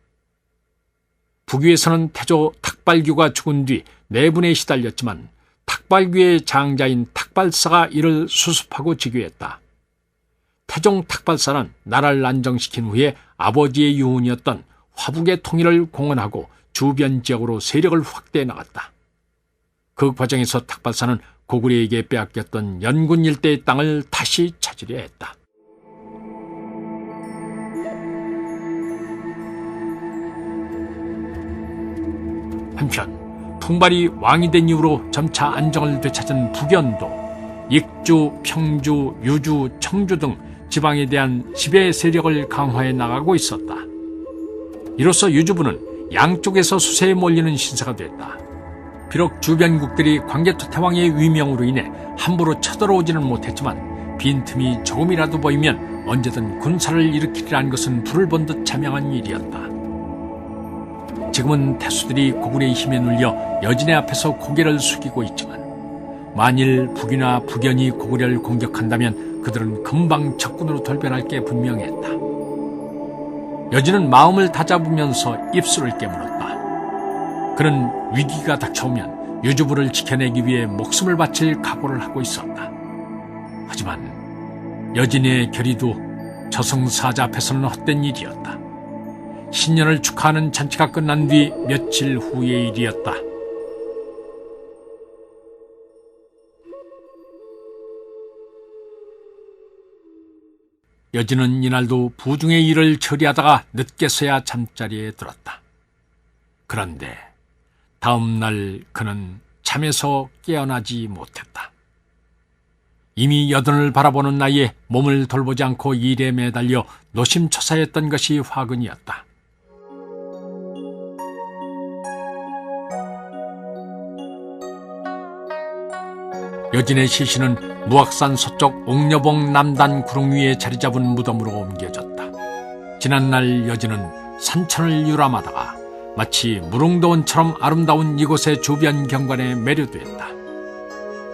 북위에서는 태조 탁발규가 죽은 뒤 내분에 시달렸지만 탁발규의 장자인 탁발사가 이를 수습하고 즉위했다. 태종 탁발사는 나라를 안정시킨 후에 아버지의 유언이었던 화북의 통일을 공언하고 주변 지역으로 세력을 확대해 나갔다. 그 과정에서 탁발사는 고구려에게 빼앗겼던 연군 일대의 땅을 다시 찾으려 했다. 한편 풍발이 왕이 된 이후로 점차 안정을 되찾은 북연도, 익주, 평주, 유주, 청주 등 지방에 대한 지배 세력을 강화해 나가고 있었다. 이로써 유주부는 양쪽에서 수세에 몰리는 신세가 됐다. 비록 주변국들이 광개토 태왕의 위명으로 인해 함부로 쳐들어오지는 못했지만 빈틈이 조금이라도 보이면 언제든 군사를 일으키리라는 것은 불을 본 듯 자명한 일이었다. 지금은 태수들이 고구려의 힘에 눌려 여진의 앞에서 고개를 숙이고 있지만 만일 북이나 북연이 고구려를 공격한다면 그들은 금방 적군으로 돌변할 게 분명했다. 여진은 마음을 다잡으면서 입술을 깨물었다. 그는 위기가 닥쳐오면 유주부를 지켜내기 위해 목숨을 바칠 각오를 하고 있었다. 하지만 여진의 결의도 저승사자 앞에서는 헛된 일이었다. 신년을 축하하는 잔치가 끝난 뒤 며칠 후의 일이었다. 여진은 이날도 부중의 일을 처리하다가 늦게서야 잠자리에 들었다. 그런데 다음 날 그는 잠에서 깨어나지 못했다. 이미 여든을 바라보는 나이에 몸을 돌보지 않고 일에 매달려 노심초사했던 것이 화근이었다. 여진의 시신은 무악산 서쪽 옥녀봉 남단 구릉 위에 자리 잡은 무덤으로 옮겨졌다. 지난날 여진은 산천을 유람하다가 마치 무릉도원처럼 아름다운 이곳의 주변 경관에 매료됐다.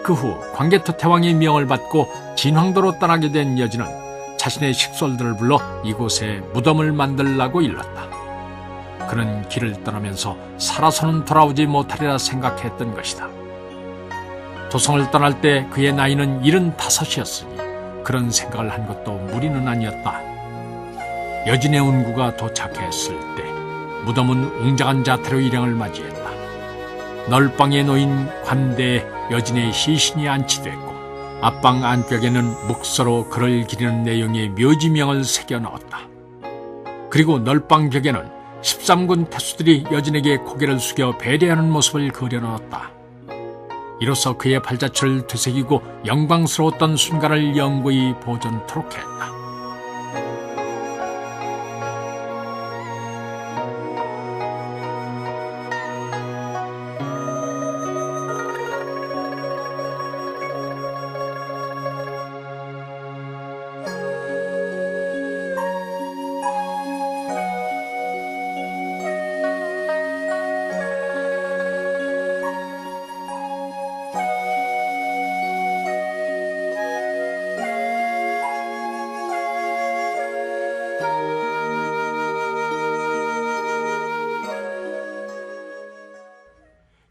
그 후 광개토 태왕의 명을 받고 진황도로 떠나게 된 여진은 자신의 식솔들을 불러 이곳에 무덤을 만들라고 일렀다. 그는 길을 떠나면서 살아서는 돌아오지 못하리라 생각했던 것이다. 도성을 떠날 때 그의 나이는 75이었으니 그런 생각을 한 것도 무리는 아니었다. 여진의 운구가 도착했을 때 무덤은 웅장한 자태로 일행을 맞이했다. 널방에 놓인 관대에 여진의 시신이 안치됐고 앞방 안벽에는 묵서로 글을 기리는 내용의 묘지명을 새겨 넣었다. 그리고 널방 벽에는 13군 태수들이 여진에게 고개를 숙여 배려하는 모습을 그려넣었다. 이로써 그의 발자취를 되새기고 영광스러웠던 순간을 영구히 보존토록 했다.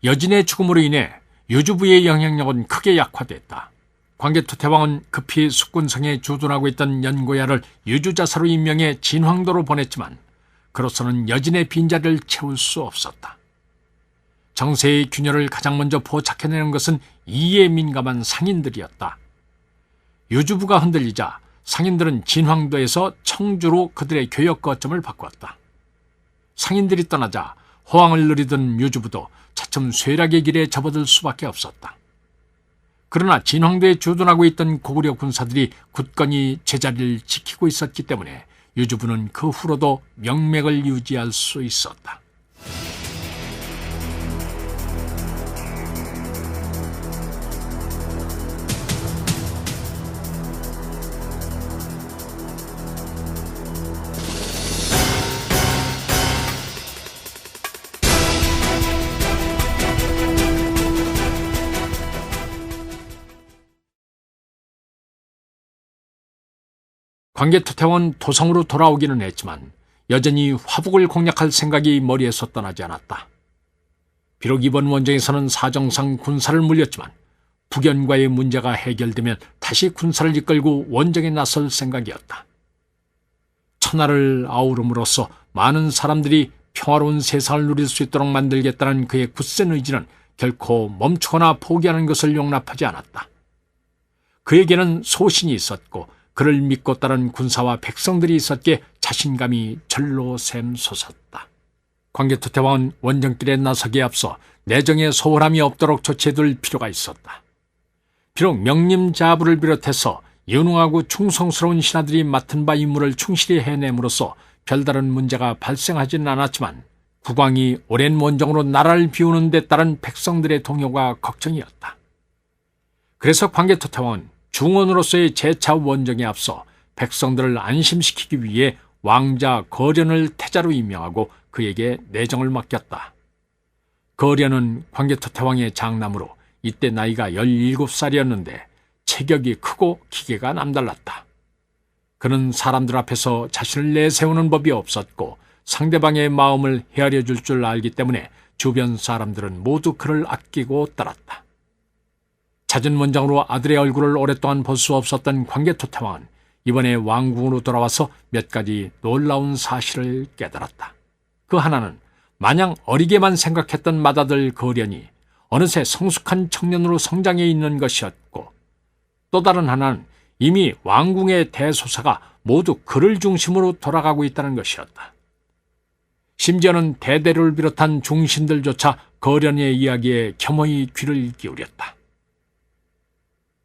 여진의 죽음으로 인해 유주부의 영향력은 크게 약화됐다. 광개토 태왕은 급히 숙군성에 주둔하고 있던 연고야를 유주자사로 임명해 진황도로 보냈지만 그로서는 여진의 빈자리를 채울 수 없었다. 정세의 균열을 가장 먼저 포착해내는 것은 이에 민감한 상인들이었다. 유주부가 흔들리자 상인들은 진황도에서 청주로 그들의 교역 거점을 바꾸었다. 상인들이 떠나자 호황을 누리던 유주부도 차츰 쇠락의 길에 접어들 수밖에 없었다. 그러나 진황도에 주둔하고 있던 고구려 군사들이 굳건히 제자리를 지키고 있었기 때문에 유주부는 그 후로도 명맥을 유지할 수 있었다. 광개토 태왕은 도성으로 돌아오기는 했지만 여전히 화북을 공략할 생각이 머리에서 떠나지 않았다. 비록 이번 원정에서는 사정상 군사를 물렸지만 북연과의 문제가 해결되면 다시 군사를 이끌고 원정에 나설 생각이었다. 천하를 아우름으로써 많은 사람들이 평화로운 세상을 누릴 수 있도록 만들겠다는 그의 굳센 의지는 결코 멈추거나 포기하는 것을 용납하지 않았다. 그에게는 소신이 있었고 그를 믿고 따른 군사와 백성들이 있었기에 자신감이 절로 샘솟았다. 광개토 태왕은 원정길에 나서기에 앞서 내정에 소홀함이 없도록 조치해둘 필요가 있었다. 비록 명림자부를 비롯해서 유능하고 충성스러운 신하들이 맡은 바 임무를 충실히 해냄으로써 별다른 문제가 발생하지는 않았지만 국왕이 오랜 원정으로 나라를 비우는 데 따른 백성들의 동요가 걱정이었다. 그래서 광개토 태왕은 중원으로서의 재차 원정에 앞서 백성들을 안심시키기 위해 왕자 거련을 태자로 임명하고 그에게 내정을 맡겼다. 거련은 광개토 태왕의 장남으로 이때 나이가 17살이었는데 체격이 크고 기계가 남달랐다. 그는 사람들 앞에서 자신을 내세우는 법이 없었고 상대방의 마음을 헤아려 줄 줄 알기 때문에 주변 사람들은 모두 그를 아끼고 따랐다. 잦은 원정으로 아들의 얼굴을 오랫동안 볼 수 없었던 광개토 태왕은 이번에 왕궁으로 돌아와서 몇 가지 놀라운 사실을 깨달았다. 그 하나는 마냥 어리게만 생각했던 맏아들 거련이 어느새 성숙한 청년으로 성장해 있는 것이었고 또 다른 하나는 이미 왕궁의 대소사가 모두 그를 중심으로 돌아가고 있다는 것이었다. 심지어는 대대로를 비롯한 중신들조차 거련의 이야기에 겸허히 귀를 기울였다.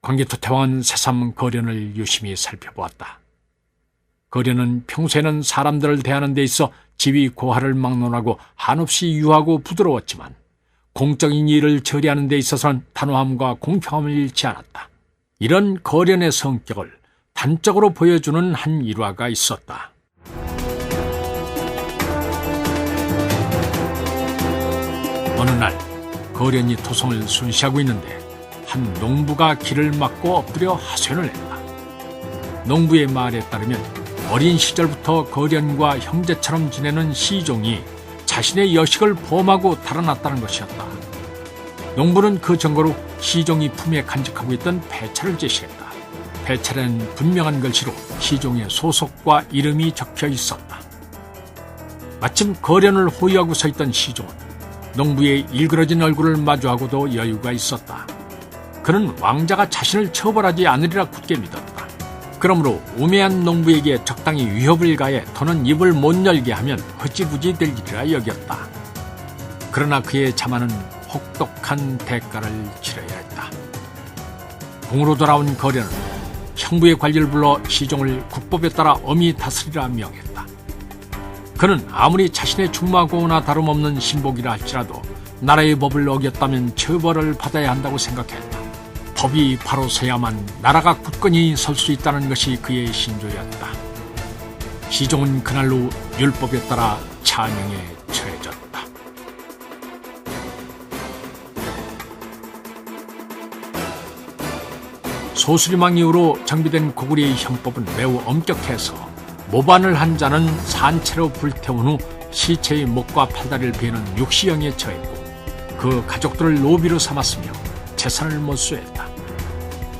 광개토 태왕은 새삼 거련을 유심히 살펴보았다. 거련은 평소에는 사람들을 대하는 데 있어 지위 고하를 막론하고 한없이 유하고 부드러웠지만 공적인 일을 처리하는 데 있어서는 단호함과 공평함을 잃지 않았다. 이런 거련의 성격을 단적으로 보여주는 한 일화가 있었다. 어느 날 거련이 토성을 순시하고 있는데 한 농부가 길을 막고 엎드려 하소연을 했다. 농부의 말에 따르면 어린 시절부터 거련과 형제처럼 지내는 시종이 자신의 여식을 범하고 달아났다는 것이었다. 농부는 그 증거로 시종이 품에 간직하고 있던 배차를 제시했다. 배차는 분명한 글씨로 시종의 소속과 이름이 적혀 있었다. 마침 거련을 호위하고 서 있던 시종은 농부의 일그러진 얼굴을 마주하고도 여유가 있었다. 그는 왕자가 자신을 처벌하지 않으리라 굳게 믿었다. 그러므로 우매한 농부에게 적당히 위협을 가해 더는 입을 못 열게 하면 흐지부지 될 일이라 여겼다. 그러나 그의 자만은 혹독한 대가를 치러야 했다. 궁으로 돌아온 거련은 형부의 관리를 불러 시종을 국법에 따라 엄히 다스리라 명했다. 그는 아무리 자신의 중마고나 다름없는 신복이라 할지라도 나라의 법을 어겼다면 처벌을 받아야 한다고 생각했다. 법이 바로 서야만 나라가 굳건히 설 수 있다는 것이 그의 신조였다. 시종은 그날로 율법에 따라 차명에 처해졌다. 소수리망 이후로 정비된 고구려의 형법은 매우 엄격해서 모반을 한 자는 산채로 불태운 후 시체의 목과 팔다리를 베는 육시형에 처했고 그 가족들을 노비로 삼았으며 재산을 몰수했다.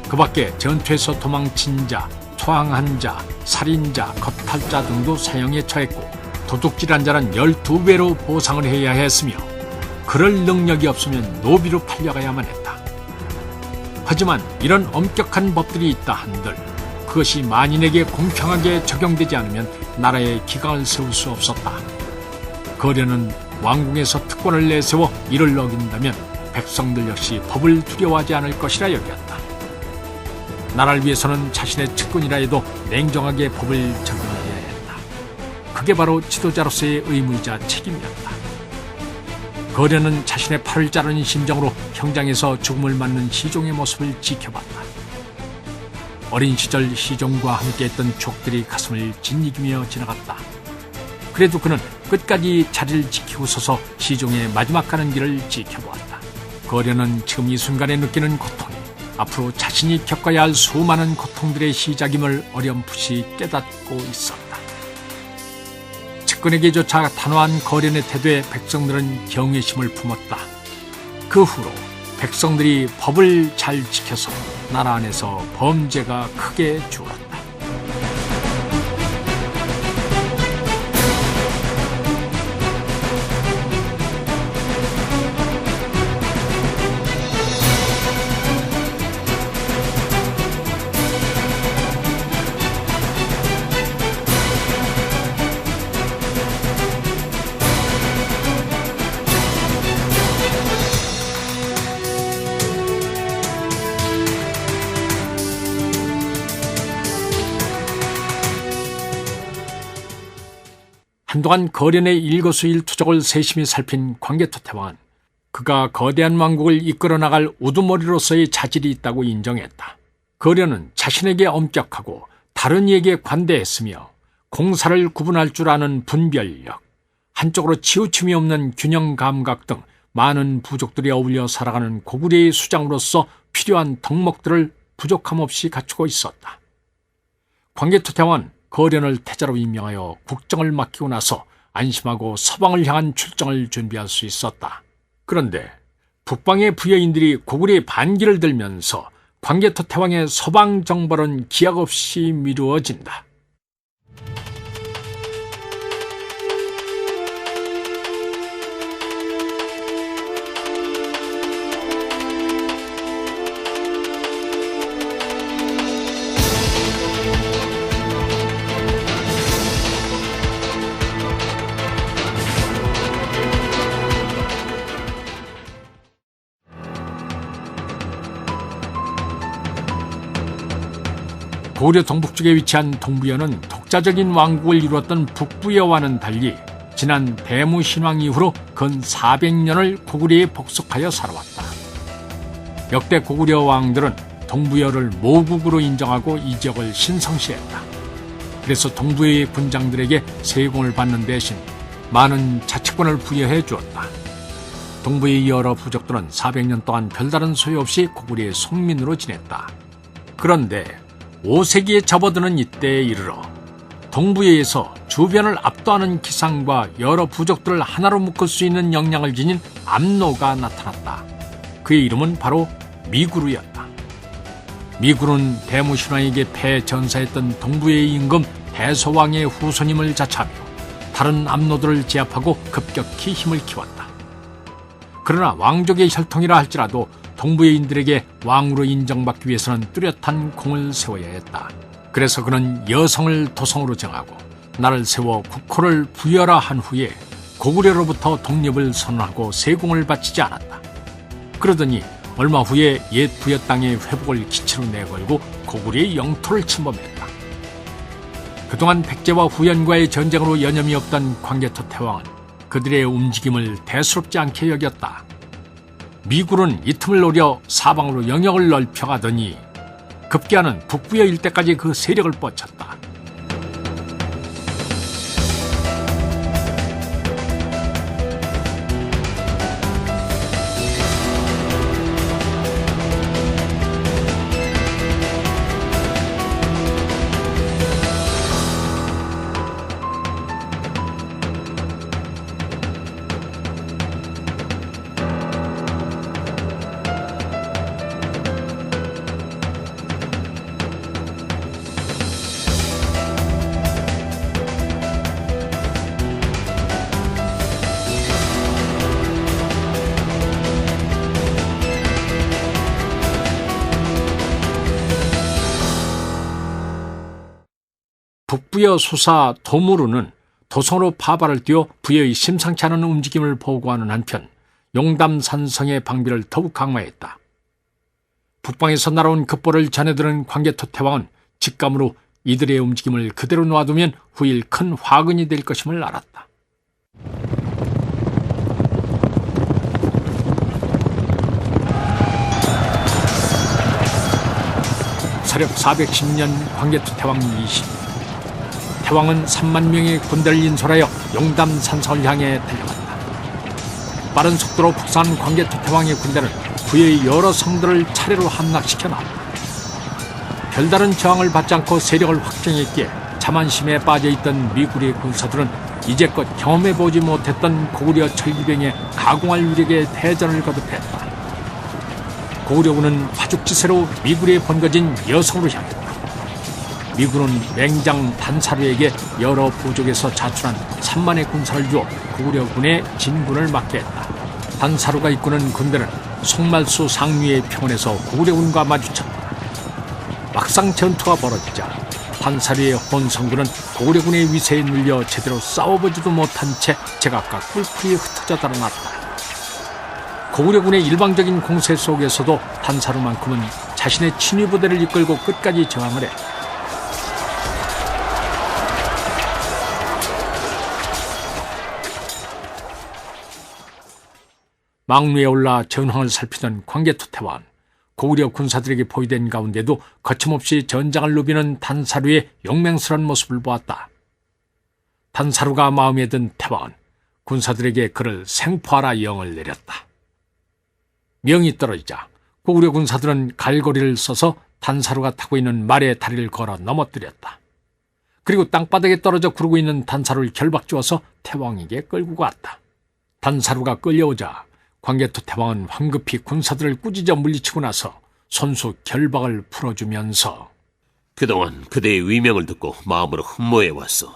그 밖에 전투에서 도망친 자, 토항한 자, 살인자, 겁탈자 등도 사형에 처했고 도둑질한 자는 12배로 보상을 해야 했으며 그럴 능력이 없으면 노비로 팔려가야만 했다. 하지만 이런 엄격한 법들이 있다 한들 그것이 만인에게 공평하게 적용되지 않으면 나라에 기강을 세울 수 없었다. 거련은 왕궁에서 특권을 내세워 이를 어긴다면 백성들 역시 법을 두려워하지 않을 것이라 여겼다. 나라를 위해서는 자신의 측근이라 해도 냉정하게 법을 적용해야 했다. 그게 바로 지도자로서의 의무이자 책임이었다. 거련은 자신의 팔을 자르는 심정으로 형장에서 죽음을 맞는 시종의 모습을 지켜봤다. 어린 시절 시종과 함께했던 추억들이 가슴을 짓이기며 지나갔다. 그래도 그는 끝까지 자리를 지키고 서서 시종의 마지막 가는 길을 지켜보았다. 거련은 지금 이 순간에 느끼는 고통이 앞으로 자신이 겪어야 할 수많은 고통들의 시작임을 어렴풋이 깨닫고 있었다. 측근에게조차 단호한 거련의 태도에 백성들은 경외심을 품었다. 그 후로 백성들이 법을 잘 지켜서 나라 안에서 범죄가 크게 줄었다. 한동안 거련의 일거수일투족을 세심히 살핀 광개토 태왕은 그가 거대한 왕국을 이끌어 나갈 우두머리로서의 자질이 있다고 인정했다. 거련은 자신에게 엄격하고 다른 이에게 관대했으며 공사를 구분할 줄 아는 분별력, 한쪽으로 치우침이 없는 균형 감각 등 많은 부족들이 어울려 살아가는 고구려의 수장으로서 필요한 덕목들을 부족함 없이 갖추고 있었다. 광개토 태왕은 거련을 태자로 임명하여 국정을 맡기고 나서 안심하고 서방을 향한 출정을 준비할 수 있었다. 그런데 북방의 부여인들이 고구려의 반기를 들면서 광개토 태왕의 서방 정벌은 기약 없이 미루어진다. 고려 동북쪽에 위치한 동부여는 독자적인 왕국을 이루었던 북부여와는 달리 지난 대무 신왕 이후로 근 400년을 고구려에 복속하여 살아왔다. 역대 고구려 왕들은 동부여를 모국으로 인정하고 이 지역을 신성시했다. 그래서 동부여의 군장들에게 세공을 받는 대신 많은 자치권을 부여해 주었다. 동부의 여러 부족들은 400년 동안 별다른 소유 없이 고구려의 속민으로 지냈다. 그런데 5세기에 접어드는 이때에 이르러 동부에서 주변을 압도하는 기상과 여러 부족들을 하나로 묶을 수 있는 역량을 지닌 압노가 나타났다. 그의 이름은 바로 미구르였다. 미구르는 대무신화에게 패전사했던 동부의 임금 대소왕의 후손임을 자처하며 다른 압노들을 제압하고 급격히 힘을 키웠다. 그러나 왕족의 혈통이라 할지라도 동부의인들에게 왕으로 인정받기 위해서는 뚜렷한 공을 세워야 했다. 그래서 그는 여성을 도성으로 정하고 나를 세워 국호를 부여라 한 후에 고구려로부터 독립을 선언하고 세공을 바치지 않았다. 그러더니 얼마 후에 옛 부여 땅의 회복을 기치로 내걸고 고구려의 영토를 침범했다. 그동안 백제와 후연과의 전쟁으로 여념이 없던 광개토 태왕은 그들의 움직임을 대수롭지 않게 여겼다. 미굴은 이 틈을 노려 사방으로 영역을 넓혀가더니 급기야는 북부여 일대까지 그 세력을 뻗쳤다. 북부여 수사 도무르는 도성으로 파발을 띄워 부여의 심상치 않은 움직임을 보고하는 한편 용담산성의 방비를 더욱 강화했다. 북방에서 날아온 급보를 전해들은 광개토 태왕은 직감으로 이들의 움직임을 그대로 놔두면 후일 큰 화근이 될 것임을 알았다. 서력 410년 광개토 태왕 20년 태왕은 3만 명의 군대를 인솔하여 용담산성을 향해 달려갔다. 빠른 속도로 북상한 광개토 태왕의 군대는 부여의 여러 성들을 차례로 함락시켜 놨다. 별다른 저항을 받지 않고 세력을 확정했기에 자만심에 빠져있던 미구리의 군사들은 이제껏 경험해보지 못했던 고구려 철기병의 가공할 위력에 대전을 거듭했다. 고구려군은 화죽지세로 미구리에 번거진 여성으로 향했다. 미군은 맹장 단사루에게 여러 부족에서 자출한 3만의 군사를 주어 고구려군의 진군을 막게 했다. 단사루가 이끄는 군대는 송말수 상류의 평원에서 고구려군과 마주쳤다. 막상 전투가 벌어지자 단사루의 혼성군은 고구려군의 위세에 눌려 제대로 싸워보지도 못한 채 제각각 뿔풀이 흩어져 달아났다. 고구려군의 일방적인 공세 속에서도 단사루만큼은 자신의 친위부대를 이끌고 끝까지 저항을 했다. 망루에 올라 전황을 살피던 광개토 태왕은 고구려 군사들에게 포위된 가운데도 거침없이 전장을 누비는 단사루의 용맹스러운 모습을 보았다. 단사루가 마음에 든 태왕은 군사들에게 그를 생포하라 영을 내렸다. 명이 떨어지자 고구려 군사들은 갈고리를 써서 단사루가 타고 있는 말의 다리를 걸어 넘어뜨렸다. 그리고 땅바닥에 떨어져 구르고 있는 단사루를 결박주어서 태왕에게 끌고 갔다. 단사루가 끌려오자 광개토 태왕은 황급히 군사들을 꾸짖어 물리치고 나서 손수 결박을 풀어주면서 그동안 그대의 위명을 듣고 마음으로 흠모해왔소.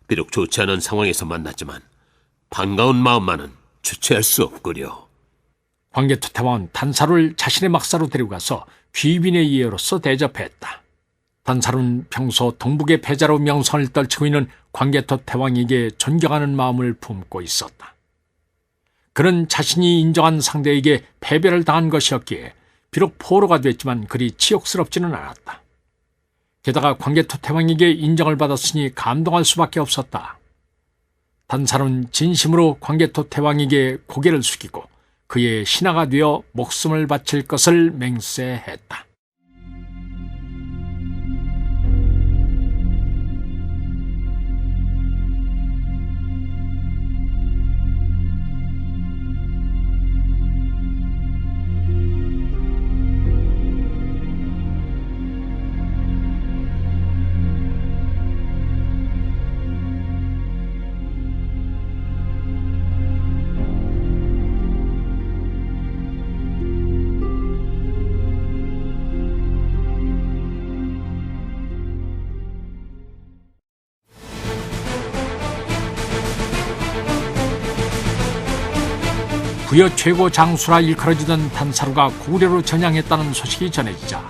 비록 좋지 않은 상황에서 만났지만 반가운 마음만은 주체할 수 없구려. 광개토 태왕은 단사루를 자신의 막사로 데려가서 귀빈의 예로서 대접했다. 단사루는 평소 동북의 패자로 명성을 떨치고 있는 광개토 태왕에게 존경하는 마음을 품고 있었다. 그는 자신이 인정한 상대에게 패배를 당한 것이었기에 비록 포로가 됐지만 그리 치욕스럽지는 않았다. 게다가 광개토 태왕에게 인정을 받았으니 감동할 수밖에 없었다. 단사루는 진심으로 광개토 태왕에게 고개를 숙이고 그의 신하가 되어 목숨을 바칠 것을 맹세했다. 부여 최고 장수라 일컬어지던 단사루가 고구려로 전향했다는 소식이 전해지자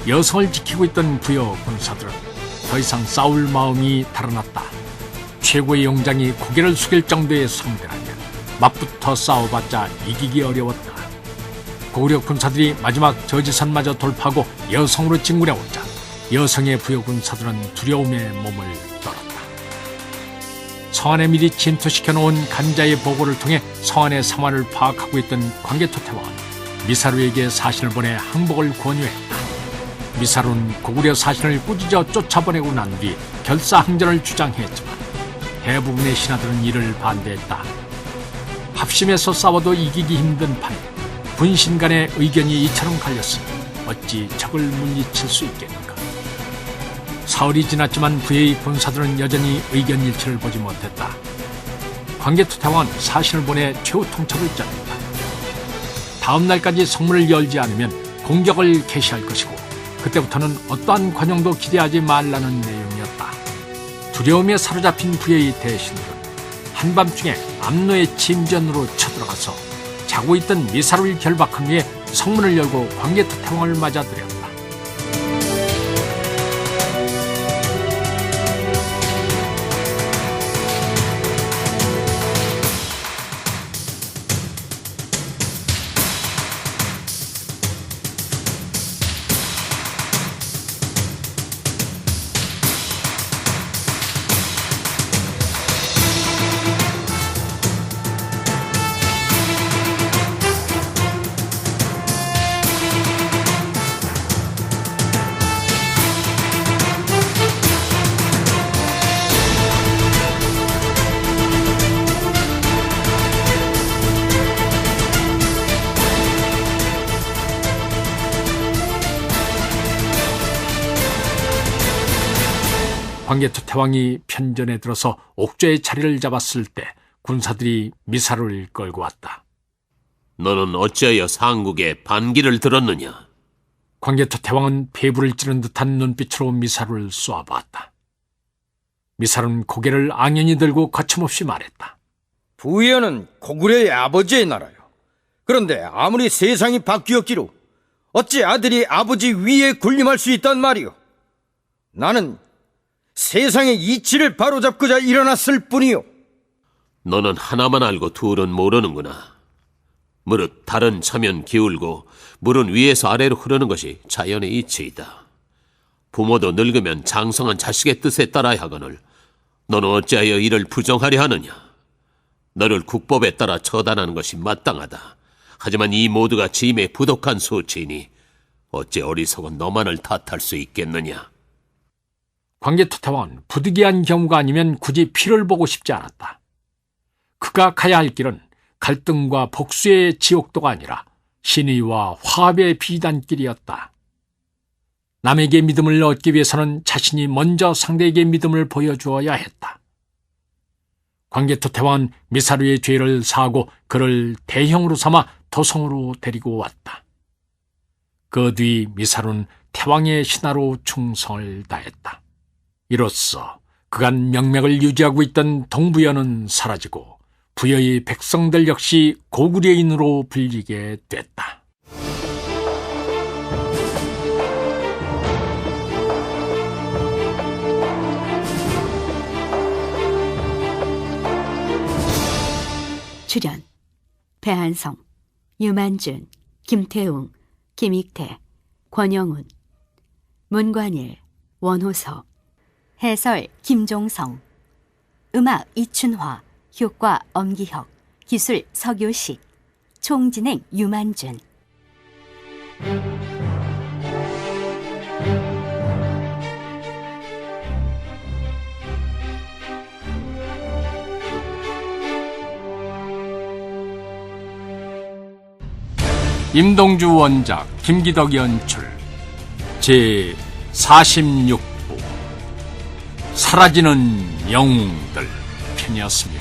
여성을 지키고 있던 부여 군사들은 더 이상 싸울 마음이 달아났다. 최고의 용장이 고개를 숙일 정도의 상대라면 맞붙어 싸워봤자 이기기 어려웠다. 고구려 군사들이 마지막 저지선마저 돌파하고 여성으로 진군해오자 여성의 부여 군사들은 두려움에 몸을 떨었다. 성안에 미리 침투시켜놓은 간자의 보고를 통해 성안의 상황을 파악하고 있던 광개토태왕은 미사루에게 사신을 보내 항복을 권유했다. 미사루는 고구려 사신을 꾸짖어 쫓아보내고 난 뒤 결사항전을 주장했지만 대부분의 신하들은 이를 반대했다. 합심해서 싸워도 이기기 힘든 판에 군신 간의 의견이 이처럼 갈렸으니 어찌 적을 물리칠 수 있겠는가. 사흘이 지났지만 부의 군사들은 여전히 의견 일치를 보지 못했다. 광개토태왕은 사신을 보내 최후 통첩을 짜냈다. 다음 날까지 성문을 열지 않으면 공격을 개시할 것이고 그때부터는 어떠한 관용도 기대하지 말라는 내용이었다. 두려움에 사로잡힌 부의 대신들은 한밤중에 압로의 침전으로 쳐들어가서 자고 있던 미사루를 결박한 후에 성문을 열고 광개토태왕을 맞아들였다. 광개토태왕이 편전에 들어서 옥좌의 자리를 잡았을 때 군사들이 미사루를 끌고 왔다. 너는 어찌하여 상국에 반기를 들었느냐? 광개토태왕은 폐부를 찌른 듯한 눈빛으로 미사루를 쏘아보았다. 미사루는 고개를 앙연히 들고 거침없이 말했다. 부여는 고구려의 아버지의 나라요. 그런데 아무리 세상이 바뀌었기로 어찌 아들이 아버지 위에 군림할 수 있단 말이오. 나는 세상의 이치를 바로잡고자 일어났을 뿐이요. 너는 하나만 알고 둘은 모르는구나. 무릇 달은 차면 기울고 물은 위에서 아래로 흐르는 것이 자연의 이치이다. 부모도 늙으면 장성한 자식의 뜻에 따라야 하거늘 너는 어찌하여 이를 부정하려 하느냐. 너를 국법에 따라 처단하는 것이 마땅하다. 하지만 이 모두가 짐의 부독한 소치이니 어찌 어리석은 너만을 탓할 수 있겠느냐. 광개토태왕은 부득이한 경우가 아니면 굳이 피를 보고 싶지 않았다. 그가 가야 할 길은 갈등과 복수의 지옥도가 아니라 신의와 화합의 비단길이었다. 남에게 믿음을 얻기 위해서는 자신이 먼저 상대에게 믿음을 보여주어야 했다. 광개토태왕은 미사루의 죄를 사하고 그를 대형으로 삼아 도성으로 데리고 왔다. 그 뒤 미사루는 태왕의 신하로 충성을 다했다. 이로써 그간 명맥을 유지하고 있던 동부여는 사라지고 부여의 백성들 역시 고구려인으로 불리게 됐다. 출연 배한성, 유만준, 김태웅, 김익태, 권영훈, 문관일, 원호서, 해설 김종성, 음악 이춘화, 효과 엄기혁, 기술 서교식, 총진행 유만준. 임동주 원작, 김기덕 연출, 제 46부 사라지는 영웅들 편이었습니다.